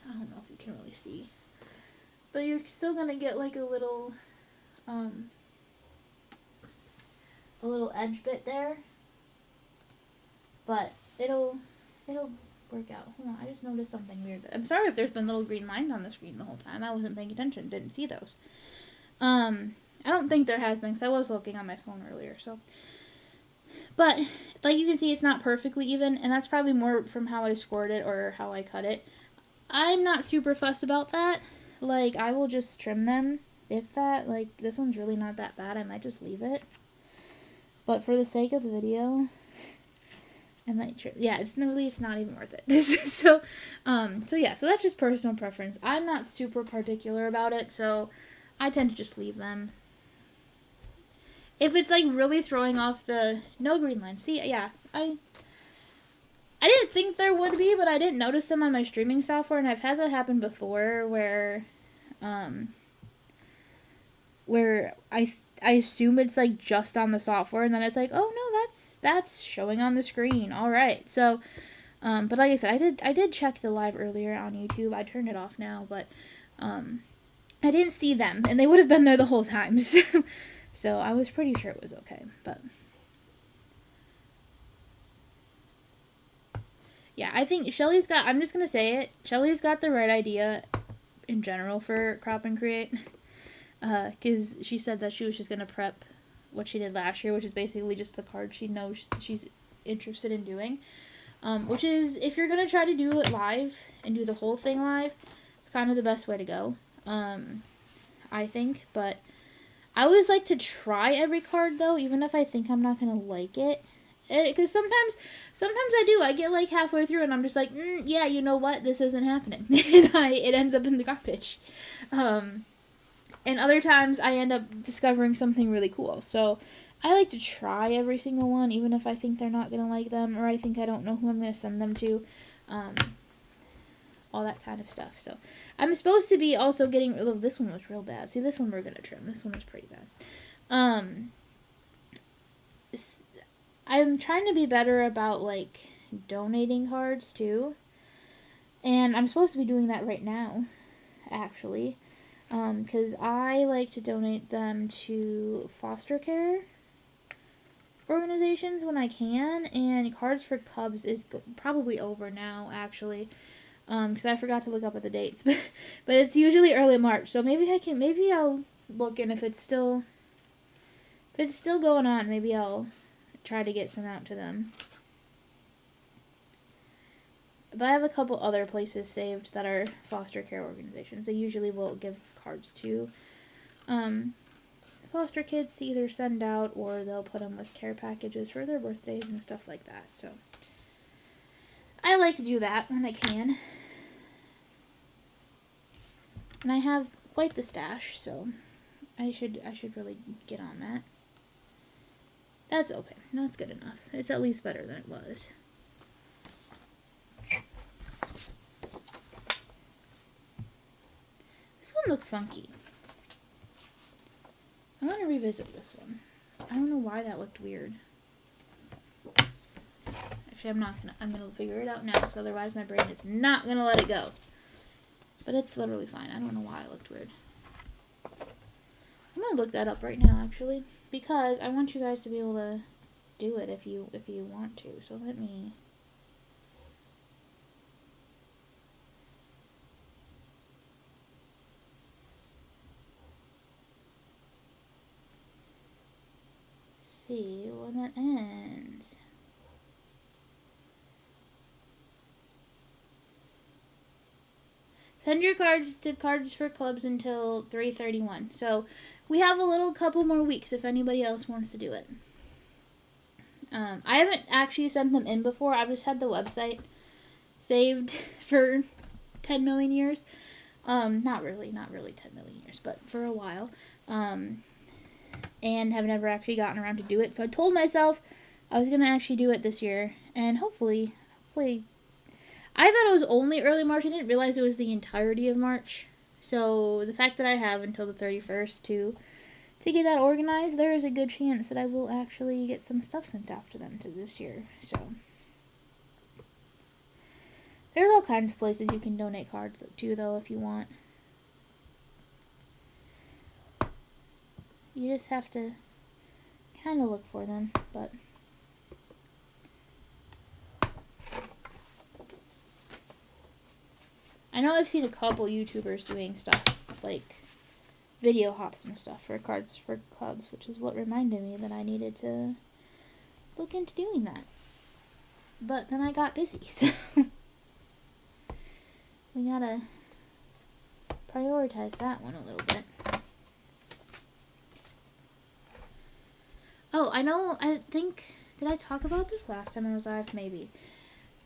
I don't know if you can really see, but you're still going to get, like, a little edge bit there. But it'll work out. Hold on, I just noticed something weird. I'm sorry if there's been little green lines on the screen the whole time. I wasn't paying attention, didn't see those. I don't think there has been, because I was looking on my phone earlier, so. But, like you can see, it's not perfectly even, and that's probably more from how I scored it or how I cut it. I'm not super fussed about that. Like, I will just trim them, if that. Like, this one's really not that bad. I might just leave it. But for the sake of the video, I might trim. Yeah, it's not even worth it. So yeah, so that's just personal preference. I'm not super particular about it, so I tend to just leave them. If it's, like, really throwing off no green lines. See, yeah, I didn't think there would be, but I didn't notice them on my streaming software, and I've had that happen before where I assume it's, like, just on the software, and then it's like, oh no, that's showing on the screen. All right. So, but like I said, I did check the live earlier on YouTube. I turned it off now, but I didn't see them, and they would have been there the whole time. So I was pretty sure it was okay, but yeah, I think Shelly's got, I'm just going to say it, Shelly's got the right idea in general for Crop and Create, because she said that she was just going to prep what she did last year, which is basically just the card she knows she's interested in doing, which is, if you're going to try to do it live and do the whole thing live, it's kind of the best way to go, I think, but I always like to try every card, though, even if I think I'm not going to like it. Because sometimes I do. I get, like, halfway through, and I'm just like, yeah, you know what? This isn't happening. And it ends up in the garbage. And other times, I end up discovering something really cool. So, I like to try every single one, even if I think they're not going to like them, or I think I don't know who I'm going to send them to. All that kind of stuff. So, I'm supposed to be also getting rid of, this one was real bad. See, this one we're going to trim. This one was pretty bad. I'm trying to be better about, like, donating cards, too. And I'm supposed to be doing that right now, actually. Because I like to donate them to foster care organizations when I can. And Cards for Cubs is probably over now, actually. Because I forgot to look up at the dates, but it's usually early March, so maybe I'll look, and if it's still going on, maybe I'll try to get some out to them. but I have a couple other places saved that are foster care organizations. They usually will give cards to foster kids to either send out, or they'll put them with care packages for their birthdays and stuff like that. So I like to do that when I can. And I have quite the stash, so I should really get on that. That's okay. That's good enough. It's at least better than it was. This one looks funky. I want to revisit this one. I don't know why that looked weird. Actually, I'm gonna figure it out now, because otherwise my brain is not gonna let it go. But it's literally fine. I don't know why it looked weird. I'm gonna look that up right now, actually, because I want you guys to be able to do it if you want to. So let me. See when that ends. Send your cards to Cards for Clubs until 3/31. So we have a little couple more weeks if anybody else wants to do it. I haven't actually sent them in before. I've just had the website saved for 10 million years. Not really 10 million years, but for a while. And have never actually gotten around to do it. So I told myself I was going to actually do it this year. And hopefully, I thought it was only early March. I didn't realize it was the entirety of March. So the fact that I have until the 31st to get that organized, there is a good chance that I will actually get some stuff sent out to them to this year. So there's all kinds of places you can donate cards to, though, if you want. You just have to kind of look for them, but I know I've seen a couple YouTubers doing stuff like video hops and stuff for Cards for Clubs, which is what reminded me that I needed to look into doing that. But then I got busy, so we gotta prioritize that one a little bit. Oh, I know, I think, did I talk about this last time I was live? Maybe.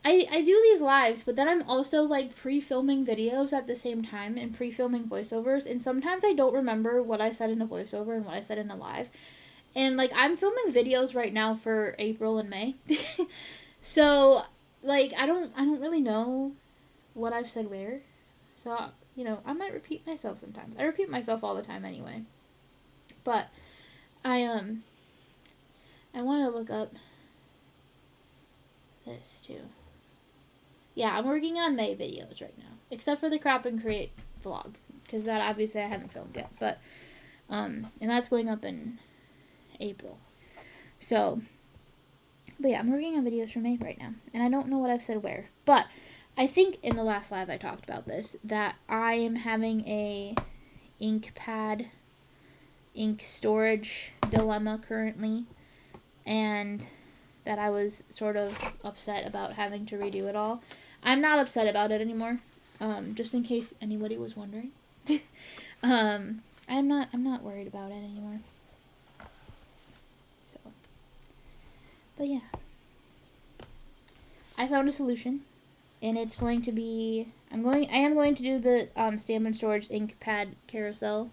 I do these lives, but then I'm also, like, pre-filming videos at the same time and pre-filming voiceovers, and sometimes I don't remember what I said in a voiceover and what I said in a live. And, like, I'm filming videos right now for April and May. So, like, I don't really know what I've said where. So, you know, I might repeat myself sometimes. I repeat myself all the time anyway. But I want to look up this too. Yeah, I'm working on May videos right now, except for the Crop and Create vlog, because that obviously I haven't filmed yet. But and that's going up in April. So, but yeah, I'm working on videos for May right now, and I don't know what I've said where, but I think in the last live I talked about this, that I am having a ink storage dilemma currently, and that I was sort of upset about having to redo it all. I'm not upset about it anymore, just in case anybody was wondering. I'm not worried about it anymore. So, but yeah, I found a solution, and it's going to be, I am going to do the Stamp and Storage ink pad carousel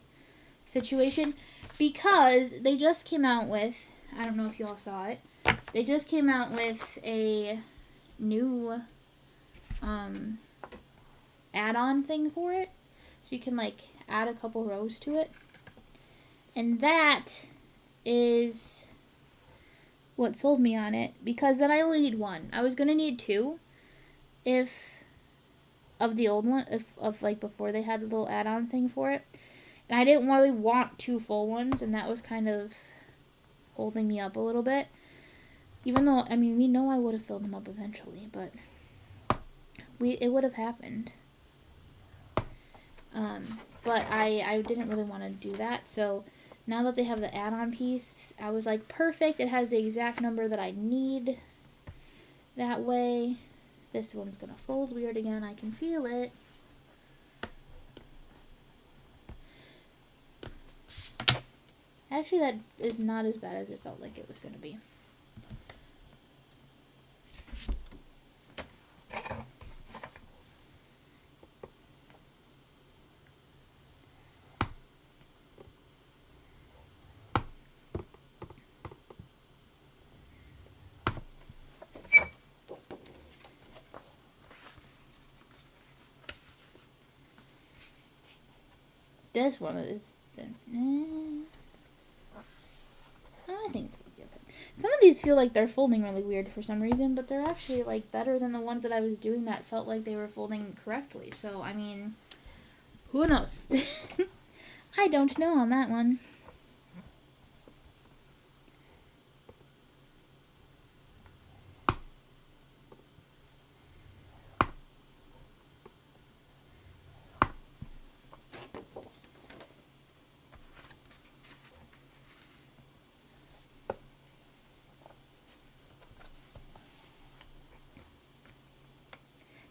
situation, because they just came out with, I don't know if you all saw it, they just came out with a new add-on thing for it. So you can, like, add a couple rows to it. And that is what sold me on it, because then I only need one. I was going to need two of the old one, of like before they had the little add-on thing for it. And I didn't really want two full ones, and that was kind of holding me up a little bit. Even though, I mean, we know I would have filled them up eventually, but it would have happened. But I didn't really want to do that, so now that they have the add-on piece, I was like, perfect, it has the exact number that I need that way. This one's gonna fold weird again. I can feel it. Actually, that is not as bad as it felt like it was gonna be. This one is... I think it's gonna be okay. Some of these feel like they're folding really weird for some reason, but they're actually like better than the ones that I was doing that felt like they were folding correctly. So, I mean, who knows? I don't know on that one.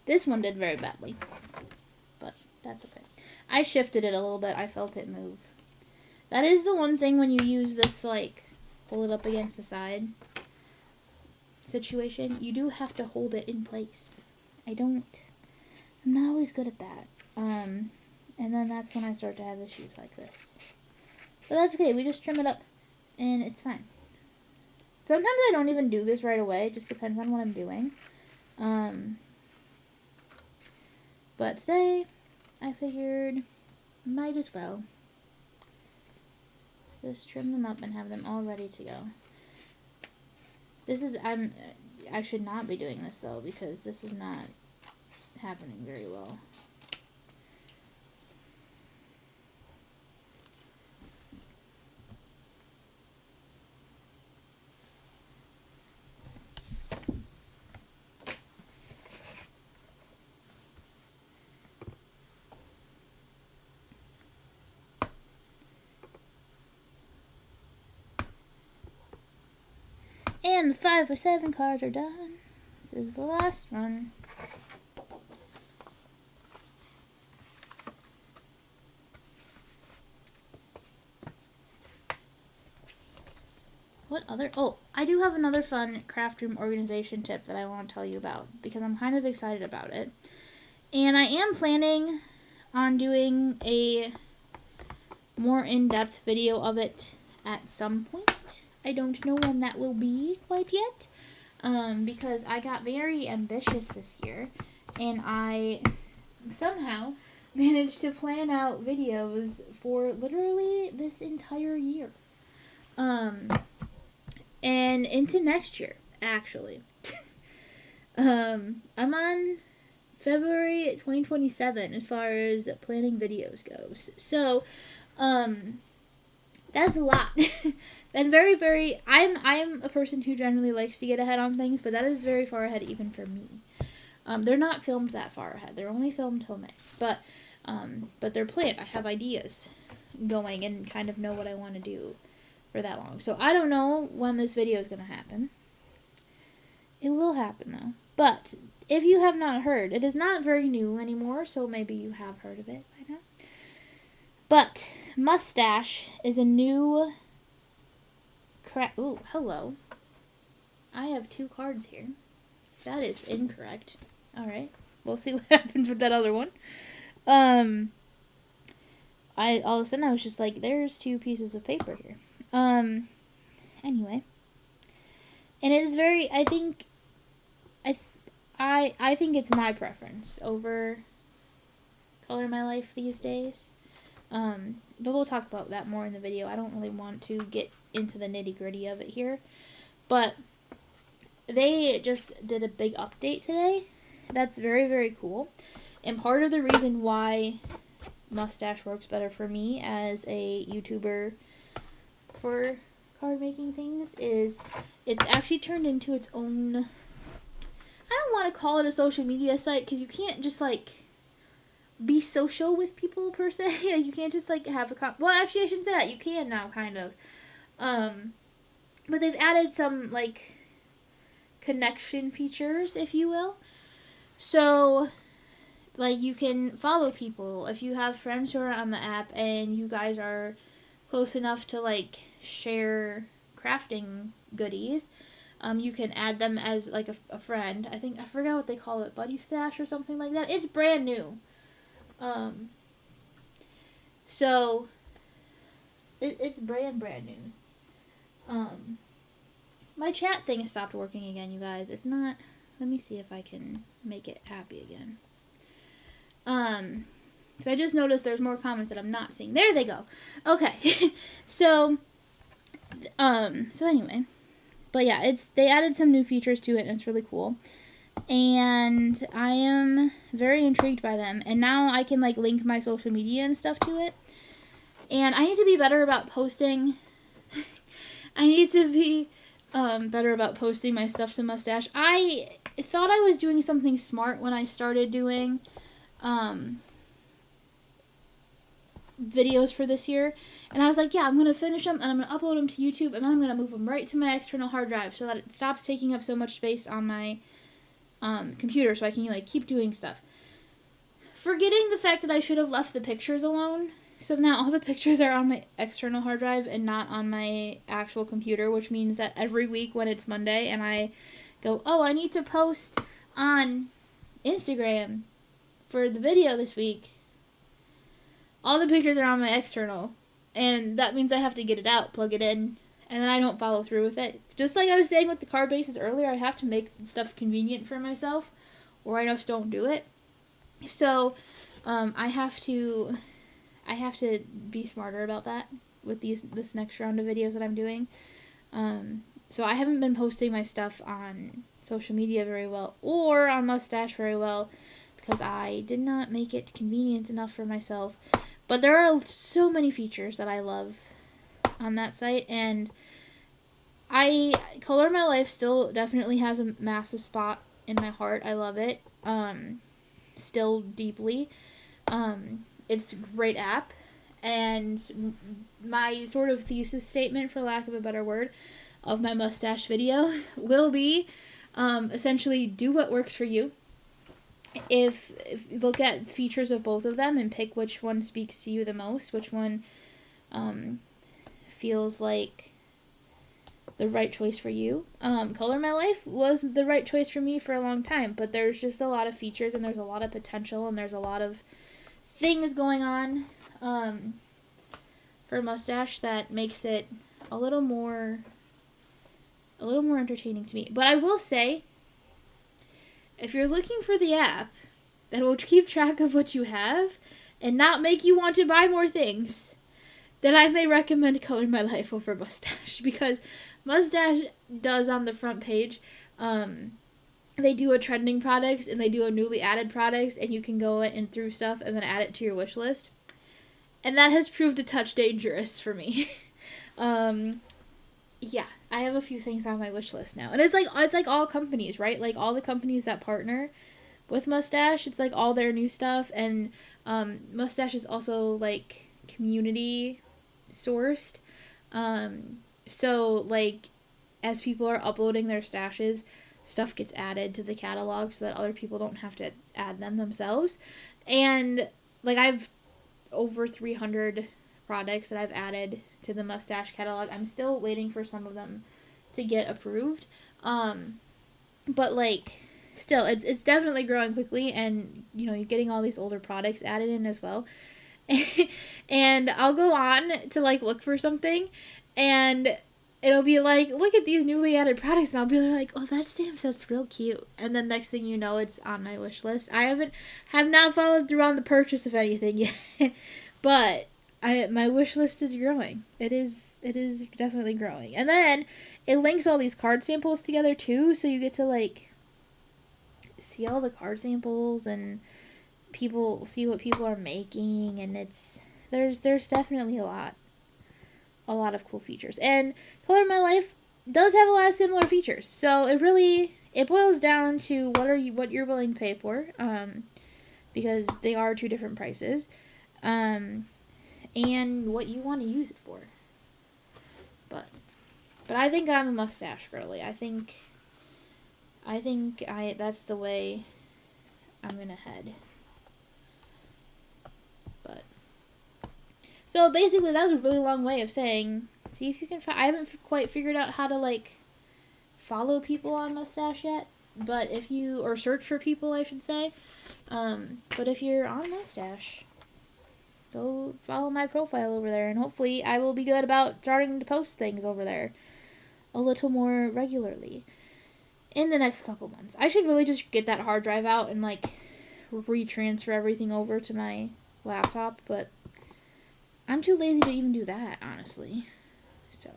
This one did very badly, but that's okay. I shifted it a little bit. I felt it move. That is the one thing when you use this, like, pull it up against the side situation. You do have to hold it in place. I'm not always good at that. And then that's when I start to have issues like this. But that's okay. We just trim it up, and it's fine. Sometimes I don't even do this right away. It just depends on what I'm doing. But today, I figured, might as well just trim them up and have them all ready to go. I should not be doing this though, because this is not happening very well. And the 5x7 cards are done. This is the last one. What other? Oh, I do have another fun Craftroom organization tip that I want to tell you about because I'm kind of excited about it. And I am planning on doing a more in-depth video of it at some point. I don't know when that will be quite yet, because I got very ambitious this year, and I somehow managed to plan out videos for literally this entire year, and into next year, actually. I'm on February 2027 as far as planning videos goes, so, that's a lot. That's very, very... I'm a person who generally likes to get ahead on things, but that is very far ahead even for me. They're not filmed that far ahead. They're only filmed till May. But they're planned. I have ideas going and kind of know what I want to do for that long. So I don't know when this video is going to happen. It will happen, though. But if you have not heard, it is not very new anymore, so maybe you have heard of it by now. But Mustache is a new... Ooh, hello. I have 2 cards here. That is incorrect. Alright. We'll see what happens with that other one. All of a sudden I was just like, there's 2 pieces of paper here. Anyway. And it is very, I think it's my preference over Color My Life these days. But we'll talk about that more in the video. I don't really want to get into the nitty-gritty of it here. But they just did a big update today. That's very, very cool. And part of the reason why Mustache works better for me as a YouTuber for card making things is it's actually turned into its own... I don't want to call it a social media site because you can't just, like... be social with people per se. You can't just like have a well, actually I shouldn't say that. You can now, kind of. But they've added some like connection features, if you will. So, like, you can follow people if you have friends who are on the app and you guys are close enough to, like, share crafting goodies. You can add them as, like, a friend. I forgot what they call it, Buddy Stash or something like that. It's brand new. So, it's brand new. My chat thing stopped working again, you guys. It's not... Let me see if I can make it happy again. So I just noticed there's more comments that I'm not seeing. There they go. Okay. So anyway. But yeah, they added some new features to it, and it's really cool. And I am very intrigued by them. And now I can, like, link my social media and stuff to it. And I need to be better about posting. I need to be better about posting my stuff to Mustache. I thought I was doing something smart when I started doing videos for this year. And I was like, yeah, I'm going to finish them and I'm going to upload them to YouTube, and then I'm going to move them right to my external hard drive so that it stops taking up so much space on my computer so I can, like, keep doing stuff. Forgetting the fact that I should have left the pictures alone. So now all the pictures are on my external hard drive and not on my actual computer, which means that every week when it's Monday and I go, oh, I need to post on Instagram for the video this week, all the pictures are on my external. And that means I have to get it out, plug it in, and then I don't follow through with it. Just like I was saying with the card bases earlier, I have to make stuff convenient for myself, or I just don't do it. So, I have to be smarter about that with this next round of videos that I'm doing. So I haven't been posting my stuff on social media very well, or on Mustache very well, because I did not make it convenient enough for myself. But there are so many features that I love on that site, and Color My Life still definitely has a massive spot in my heart. I love it, still deeply. It's a great app, and my sort of thesis statement, for lack of a better word, of my Mustache video will be, essentially, do what works for you. If you look at features of both of them and pick which one speaks to you the most, which one feels like the right choice for you. Color My Life was the right choice for me for a long time, but there's just a lot of features and there's a lot of potential and there's a lot of things going on for Mustache that makes it a little more entertaining to me. But I will say, if you're looking for the app that will keep track of what you have and not make you want to buy more things, then I may recommend Color My Life over Mustache, because Mustache does on the front page, they do a trending products and they do a newly added products, and you can go in through stuff and then add it to your wish list. And that has proved a touch dangerous for me. Yeah, I have a few things on my wish list now. And it's like all companies, right? Like all the companies that partner with Mustache, it's like all their new stuff. And Mustache is also like community sourced. So like as people are uploading their stashes, stuff gets added to the catalog so that other people don't have to add them themselves. And like I've over 300 products that I've added to the Mustache catalog. I'm still waiting for some of them to get approved. But like still it's definitely growing quickly, and you know, you're getting all these older products added in as well. And I'll go on to like look for something and it'll be like, look at these newly added products, and I'll be like, oh, that stamp set's real cute. And then next thing you know, it's on my wish list. I have not followed through on the purchase of anything yet, but my wish list is growing. It is definitely growing. And then it links all these card samples together too, so you get to like see all the card samples and people see what people are making, and there's definitely a lot of cool features. And Color My Life does have a lot of similar features. So it boils down to what you're willing to pay for, because they are two different prices, and what you want to use it for. But I think I'm a Mustache girly. I think that's the way I'm gonna head. But so basically, that was a really long way of saying, see if you can. I haven't quite figured out how to like follow people on Mustache yet, but if you or search for people, I should say. But if you're on Mustache, go follow my profile over there, and hopefully I will be good about starting to post things over there a little more regularly in the next couple months. I should really just get that hard drive out and like retransfer everything over to my laptop, but I'm too lazy to even do that, honestly. So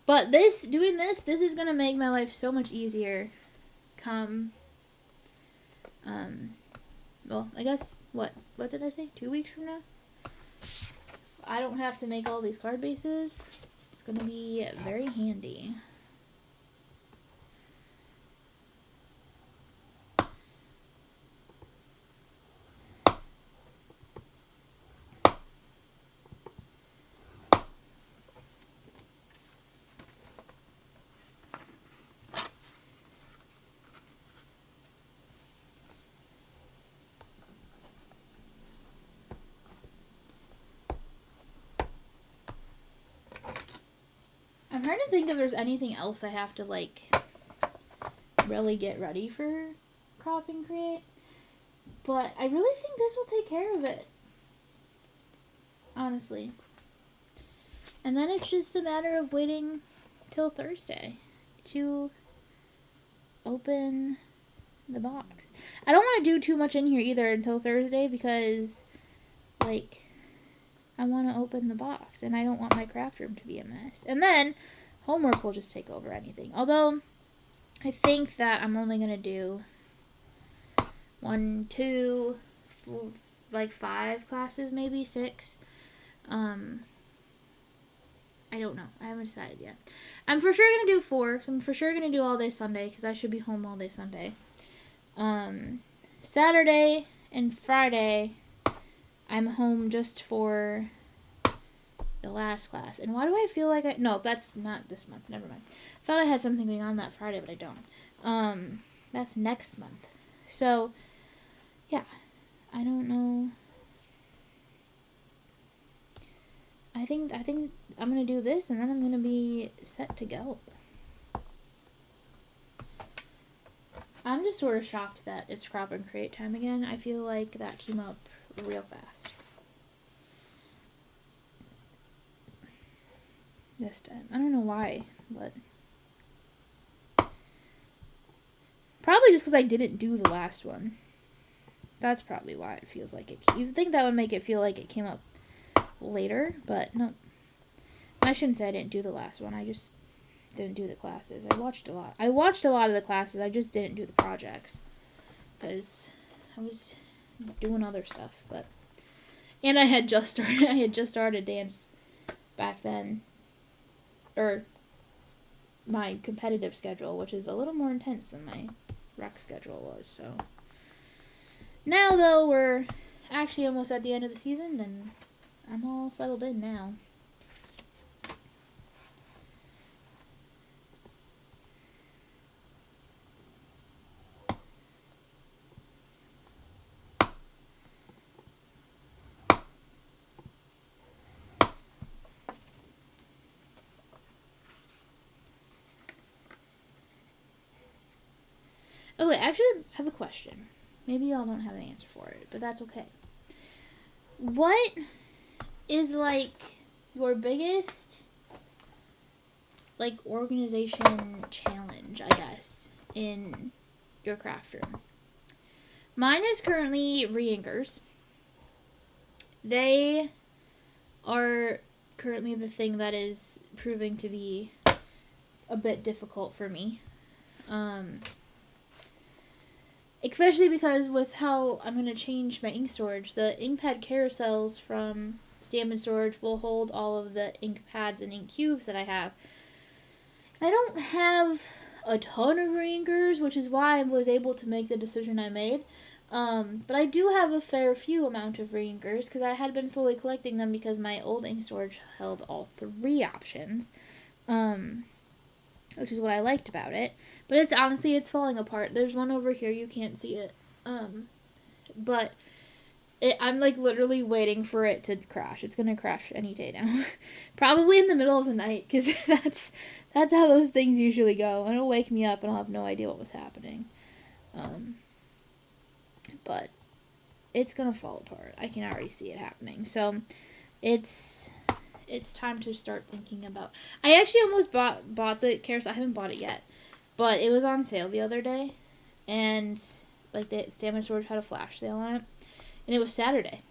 but doing this is gonna make my life so much easier come well, I guess what did I say? 2 weeks from now? I don't have to make all these card bases. It's gonna be very handy. I'm trying to think if there's anything else I have to like really get ready for Crop and Create, but I really think this will take care of it, honestly. And then it's just a matter of waiting till Thursday to open the box. I don't want to do too much in here either until Thursday because like I want to open the box, and I don't want my craft room to be a mess. And then homework will just take over anything. Although, I think that I'm only going to do 1, 2, 4, like 5 classes, maybe 6. I don't know. I haven't decided yet. I'm for sure going to do 4. I'm for sure going to do all day Sunday, because I should be home all day Sunday. Saturday and Friday, I'm home just for the last class. And why do I feel like no, that's not this month. Never mind. I thought I had something going on that Friday, but I don't. That's next month. So, yeah. I don't know. I think I'm going to do this, and then I'm going to be set to go. I'm just sort of shocked that it's Crop and Create time again. I feel like that came up real fast this time. I don't know why, but probably just because I didn't do the last one. That's probably why it feels like it. You'd think that would make it feel like it came up later, but no. I shouldn't say I didn't do the last one. I just didn't do the classes. I watched a lot. I watched a lot of the classes. I just didn't do the projects because I was doing other stuff. But and I had just started dance back then, or my competitive schedule, which is a little more intense than my rec schedule was. So now, though, we're actually almost at the end of the season, and I'm all settled in now. Oh, wait, I actually have a question. Maybe y'all don't have an answer for it, but that's okay. What is, like, your biggest, like, organization challenge, I guess, in your craft room? Mine is currently re-inkers. They are currently the thing that is proving to be a bit difficult for me. Especially because with how I'm going to change my ink storage, the ink pad carousels from Stamp & Storage will hold all of the ink pads and ink cubes that I have. I don't have a ton of re-inkers, which is why I was able to make the decision I made. But I do have a fair few amount of re-inkers because I had been slowly collecting them because my old ink storage held all 3 options. which is what I liked about it. But it's falling apart. There's one over here, you can't see it. But I'm like literally waiting for it to crash. It's gonna crash any day now. Probably in the middle of the night, because that's how those things usually go. And it'll wake me up and I'll have no idea what was happening. But it's gonna fall apart. I can already see it happening. So it's time to start thinking about. I actually almost bought the carousel. I haven't bought it yet, but it was on sale the other day, and like the Stamina Storage had a flash sale on it, and it was Saturday,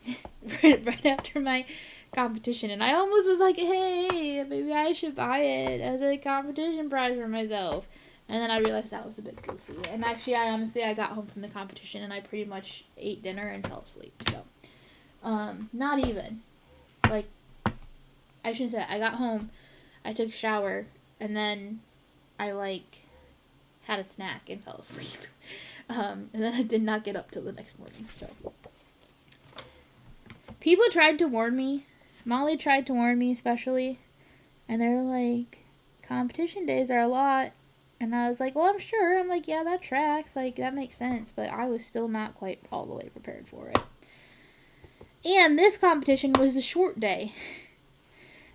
right after my competition, and I almost was like, hey, maybe I should buy it as a competition prize for myself. And then I realized that was a bit goofy. And actually, I got home from the competition and I pretty much ate dinner and fell asleep. So, not even. Like, I shouldn't say that. I got home, I took a shower, and then I, had a snack and fell asleep. And then I did not get up till the next morning, so. People tried to warn me. Molly tried to warn me, especially. And they're like, competition days are a lot. And I was like, well, I'm sure. I'm like, yeah, that tracks. Like, that makes sense. But I was still not quite all the way prepared for it. And this competition was a short day.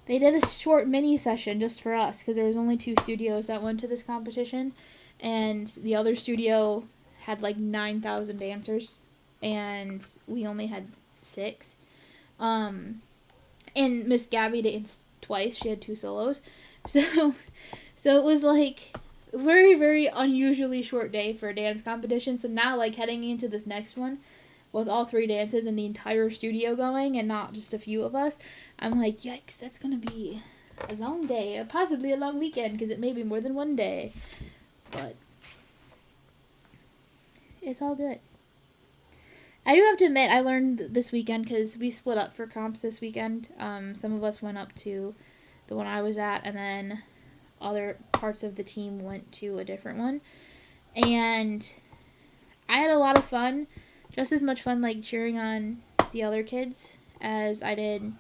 They did a short mini session just for us. Because there was only 2 studios that went to this competition. And the other studio had 9,000 dancers. And we only had 6. And Miss Gabby danced twice. She had 2 solos. So it was very, very unusually short day for a dance competition. So now, heading into this next one, with all 3 dances and the entire studio going, and not just a few of us, I'm like, yikes, that's gonna be a long day, possibly a long weekend, because it may be more than one day. But it's all good. I do have to admit, I learned this weekend, because we split up for comps this weekend. Some of us went up to the one I was at, and then other parts of the team went to a different one, and I had a lot of fun, just as much fun cheering on the other kids as I did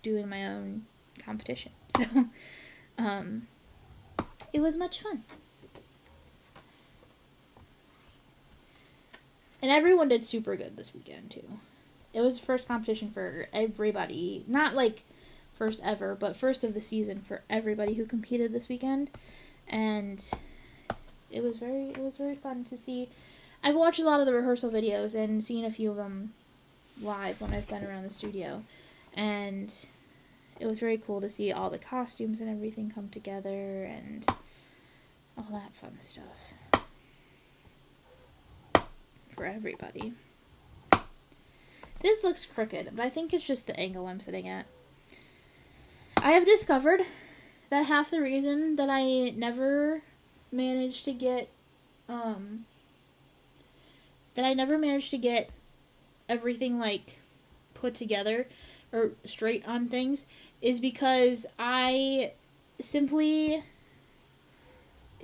doing my own competition. So it was much fun, and everyone did super good this weekend too. It was the first competition for everybody, not first ever, but first of the season for everybody who competed this weekend, and it was very fun to see. I've watched a lot of the rehearsal videos and seen a few of them live when I've been around the studio, and it was very cool to see all the costumes and everything come together and all that fun stuff for everybody. This looks crooked, but I think it's just the angle I'm sitting at. I have discovered that half the reason that I never managed to get everything put together or straight on things is because I simply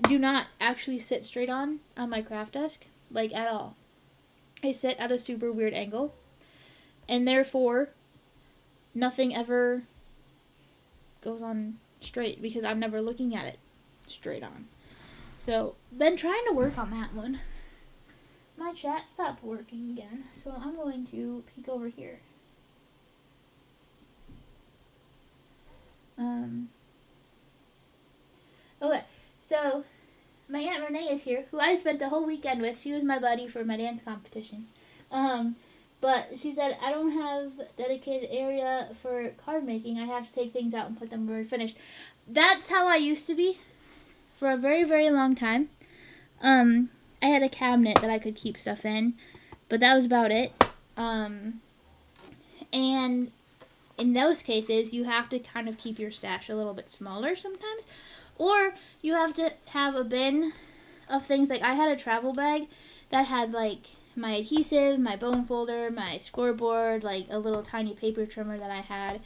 do not actually sit straight on my craft desk, at all. I sit at a super weird angle, and therefore nothing ever goes on straight because I'm never looking at it straight on. So, been trying to work on that one. My chat stopped working again, so I'm going to peek over here. Okay, so my Aunt Renee is here, who I spent the whole weekend with. She was my buddy for my dance competition. But she said, I don't have dedicated area for card making. I have to take things out and put them where we're finished. That's how I used to be for a very, very long time. I had a cabinet that I could keep stuff in, but that was about it. And in those cases, you have to kind of keep your stash a little bit smaller sometimes. Or you have to have a bin of things. I had a travel bag that had, my adhesive, my bone folder, my scoreboard, a little tiny paper trimmer that I had.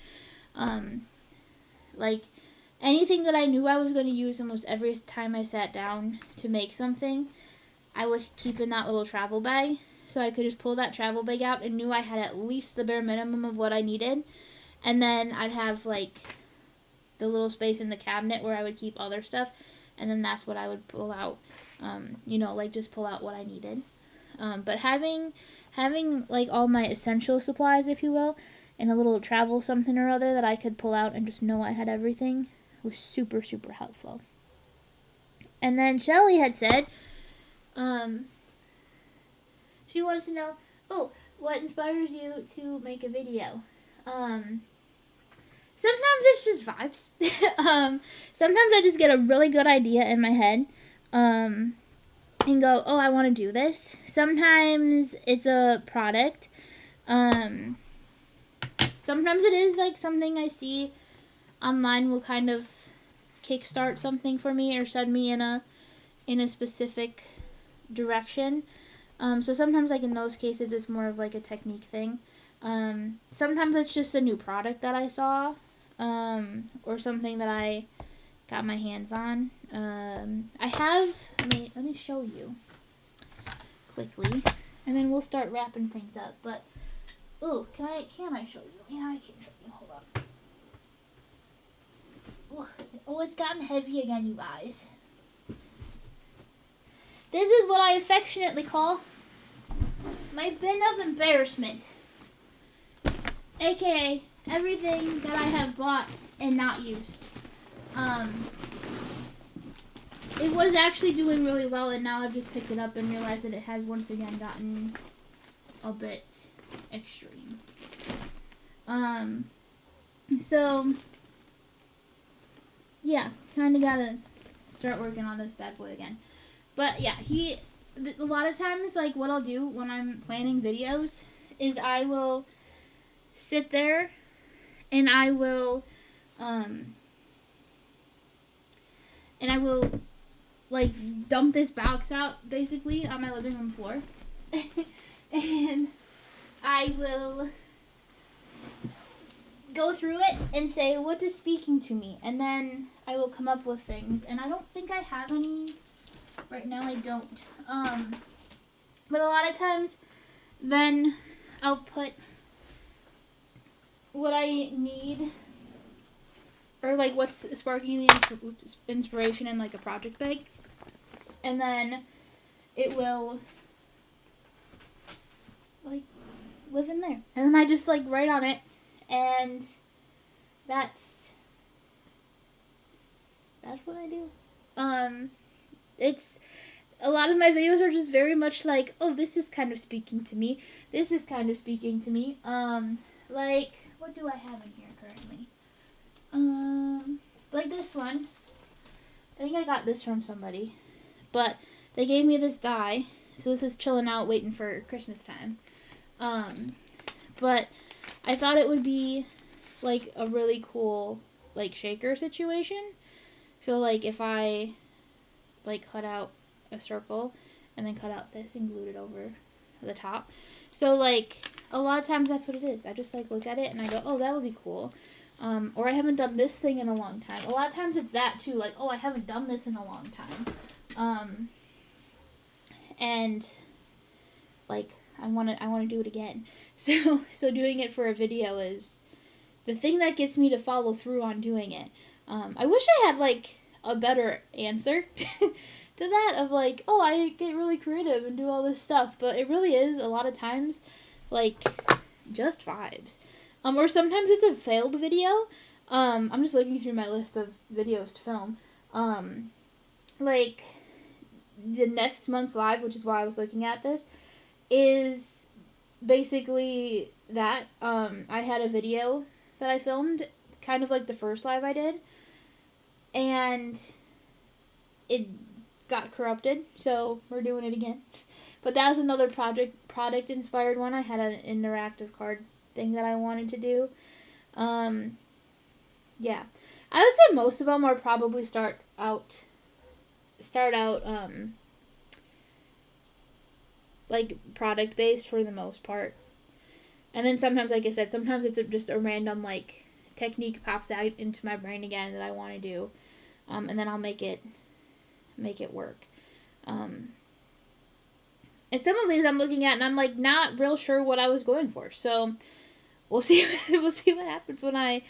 Anything that I knew I was going to use almost every time I sat down to make something, I would keep in that little travel bag. So I could just pull that travel bag out and knew I had at least the bare minimum of what I needed. And then I'd have, the little space in the cabinet where I would keep other stuff, and then that's what I would pull out. Like just pull out what I needed. But having like all my essential supplies, if you will, and a little travel something or other that I could pull out and just know I had everything was super, super helpful. And then Shelly had said, she wanted to know, what inspires you to make a video? Sometimes it's just vibes. Sometimes I just get a really good idea in my head, and go, I want to do this. Sometimes it's a product. Sometimes it is like something I see online will kind of kickstart something for me or send me in a specific direction. So sometimes, like in those cases, it's more of like a technique thing. Sometimes it's just a new product that I saw, or something that I got my hands on. I have, let me show you quickly, and then we'll start wrapping things up. But, can I show you? Yeah, I can show you. Hold on. It's gotten heavy again, you guys. This is what I affectionately call my bin of embarrassment. AKA everything that I have bought and not used. It was actually doing really well, and now I've just picked it up and realized that it has once again gotten a bit extreme. So, yeah, kind of gotta start working on this bad boy again. But yeah, a lot of times, like, what I'll do when I'm planning videos is I will sit there and I will like dump this box out basically on my living room floor. And I will go through it and say, what is speaking to me? And then I will come up with things. And I don't think I have any right now. I don't. But a lot of times, then I'll put what I need, or like what's sparking the inspiration in like a project bag, and then it will like live in there, and then I just like write on it, and that's what I do. It's a lot of my videos are just very much like, this is kind of speaking to me. This is kind of speaking to me. Like, what do I have in here currently? Like this one. I think I got this from somebody. But they gave me this die. So this is chilling out waiting for Christmas time. But I thought it would be like a really cool like shaker situation. So like if I like cut out a circle and then cut out this and glued it over the top. So like a lot of times that's what it is. I just like look at it and I go, that would be cool. Or I haven't done this thing in a long time. A lot of times it's that too, like, I haven't done this in a long time. And like I want to do it again. So doing it for a video is the thing that gets me to follow through on doing it. I wish I had like a better answer to that of like, I get really creative and do all this stuff, but it really is a lot of times like just vibes. Or sometimes it's a failed video. I'm just looking through my list of videos to film. Like the next month's live, which is why I was looking at this, is basically that. I had a video that I filmed, kind of like the first live I did, and it got corrupted, so we're doing it again. But that was another product inspired one. I had an interactive card thing that I wanted to do. Yeah, I would say most of them are probably start out like product based for the most part, and then sometimes, like I said, sometimes it's just a random like technique pops out into my brain again that I want to do, and then I'll make it work. And some of these I'm looking at and I'm like not real sure what I was going for, so we'll see. We'll see what happens when I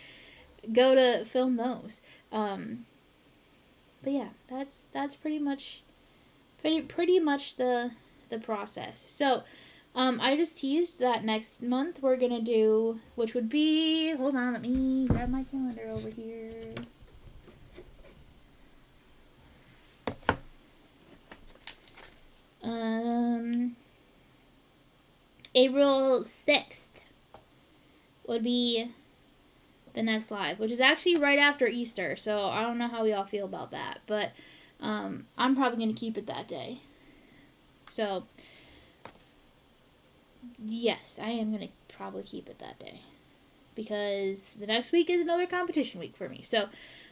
go to film those. But yeah, that's pretty much the process. So I just teased that next month we're gonna do, which would be, hold on, let me grab my calendar over here. April 6th would be the next live, which is actually right after Easter, so I don't know how we all feel about that, but I'm probably going to keep it that day. So, yes, I am going to probably keep it that day, because the next week is another competition week for me. So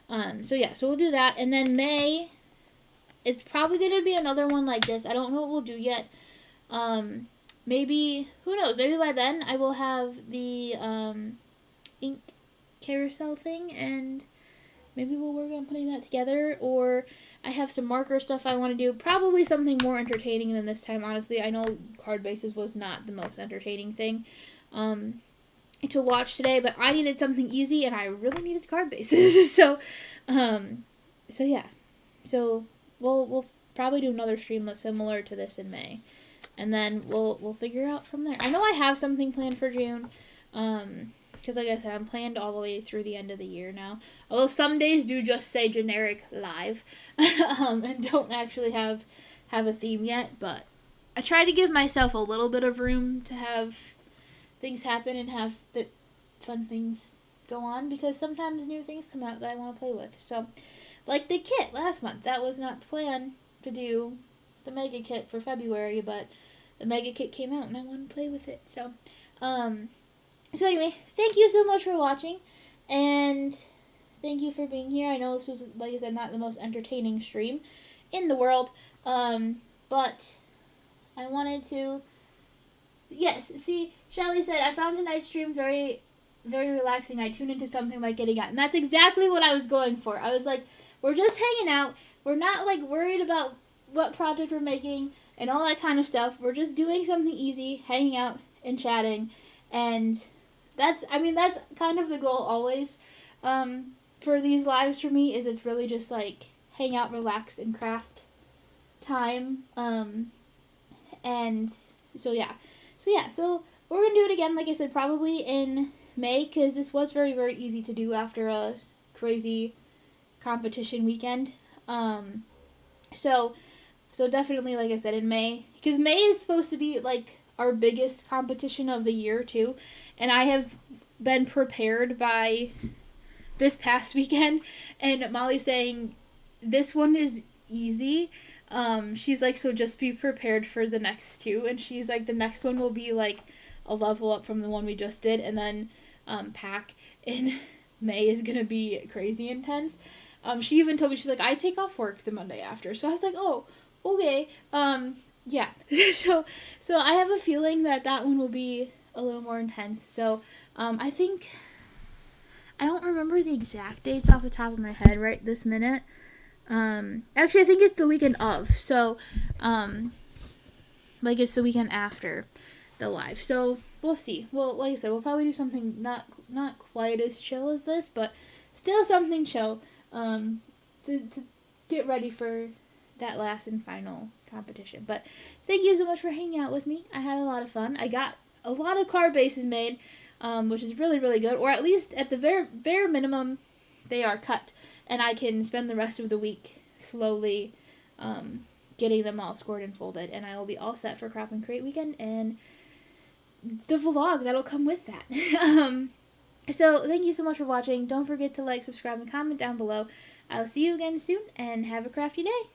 we'll do that, and then May, it's probably going to be another one like this. I don't know what we'll do yet. Maybe, who knows, maybe by then I will have the ink carousel thing, and maybe we'll work on putting that together, or I have some marker stuff I want to do. Probably something more entertaining than this time, honestly. I know card bases was not the most entertaining thing to watch today, but I needed something easy, and I really needed card bases. So yeah. So we'll probably do another stream similar to this in May, and then we'll figure out from there. I know I have something planned for June, because like I said, I'm planned all the way through the end of the year now. Although some days do just say generic live, and don't actually have a theme yet. But I try to give myself a little bit of room to have things happen and have the fun things go on, because sometimes new things come out that I want to play with. So, like the kit last month, that was not the plan to do the mega kit for February, but the mega kit came out and I wanted to play with it. So anyway, thank you so much for watching, and thank you for being here. I know this was, like I said, not the most entertaining stream in the world, but I wanted to, yes, see, Shelly said, I found tonight's stream very, very relaxing. I tuned into something like getting out, and that's exactly what I was going for. I was like, we're just hanging out. We're not, like, worried about what project we're making and all that kind of stuff. We're just doing something easy, hanging out and chatting, and that's kind of the goal always for these lives for me, is it's really just like hang out, relax, and craft time. And so we're gonna do it again, like I said, probably in May, because this was very, very easy to do after a crazy competition weekend. So definitely, like I said, in May, because May is supposed to be like our biggest competition of the year too, and I have been prepared by this past weekend, and Molly saying this one is easy. She's like, so just be prepared for the next two, and she's like, the next one will be like a level up from the one we just did, and then pack in May is gonna be crazy intense. She even told me, she's like, I take off work the Monday after, so I was like, oh, okay, yeah. so I have a feeling that one will be a little more intense. So I think, I don't remember the exact dates off the top of my head right this minute. Actually, I think it's the weekend of. So like it's the weekend after the live. So we'll see. Well, like I said, we'll probably do something not quite as chill as this, but still something chill. To get ready for that last and final competition. But thank you so much for hanging out with me. I had a lot of fun. I got a lot of card bases made, which is really, really good. Or at least at the bare minimum, they are cut. And I can spend the rest of the week slowly getting them all scored and folded. And I will be all set for Crop and Crate weekend and the vlog that'll come with that. So thank you so much for watching. Don't forget to like, subscribe, and comment down below. I'll see you again soon, and have a crafty day.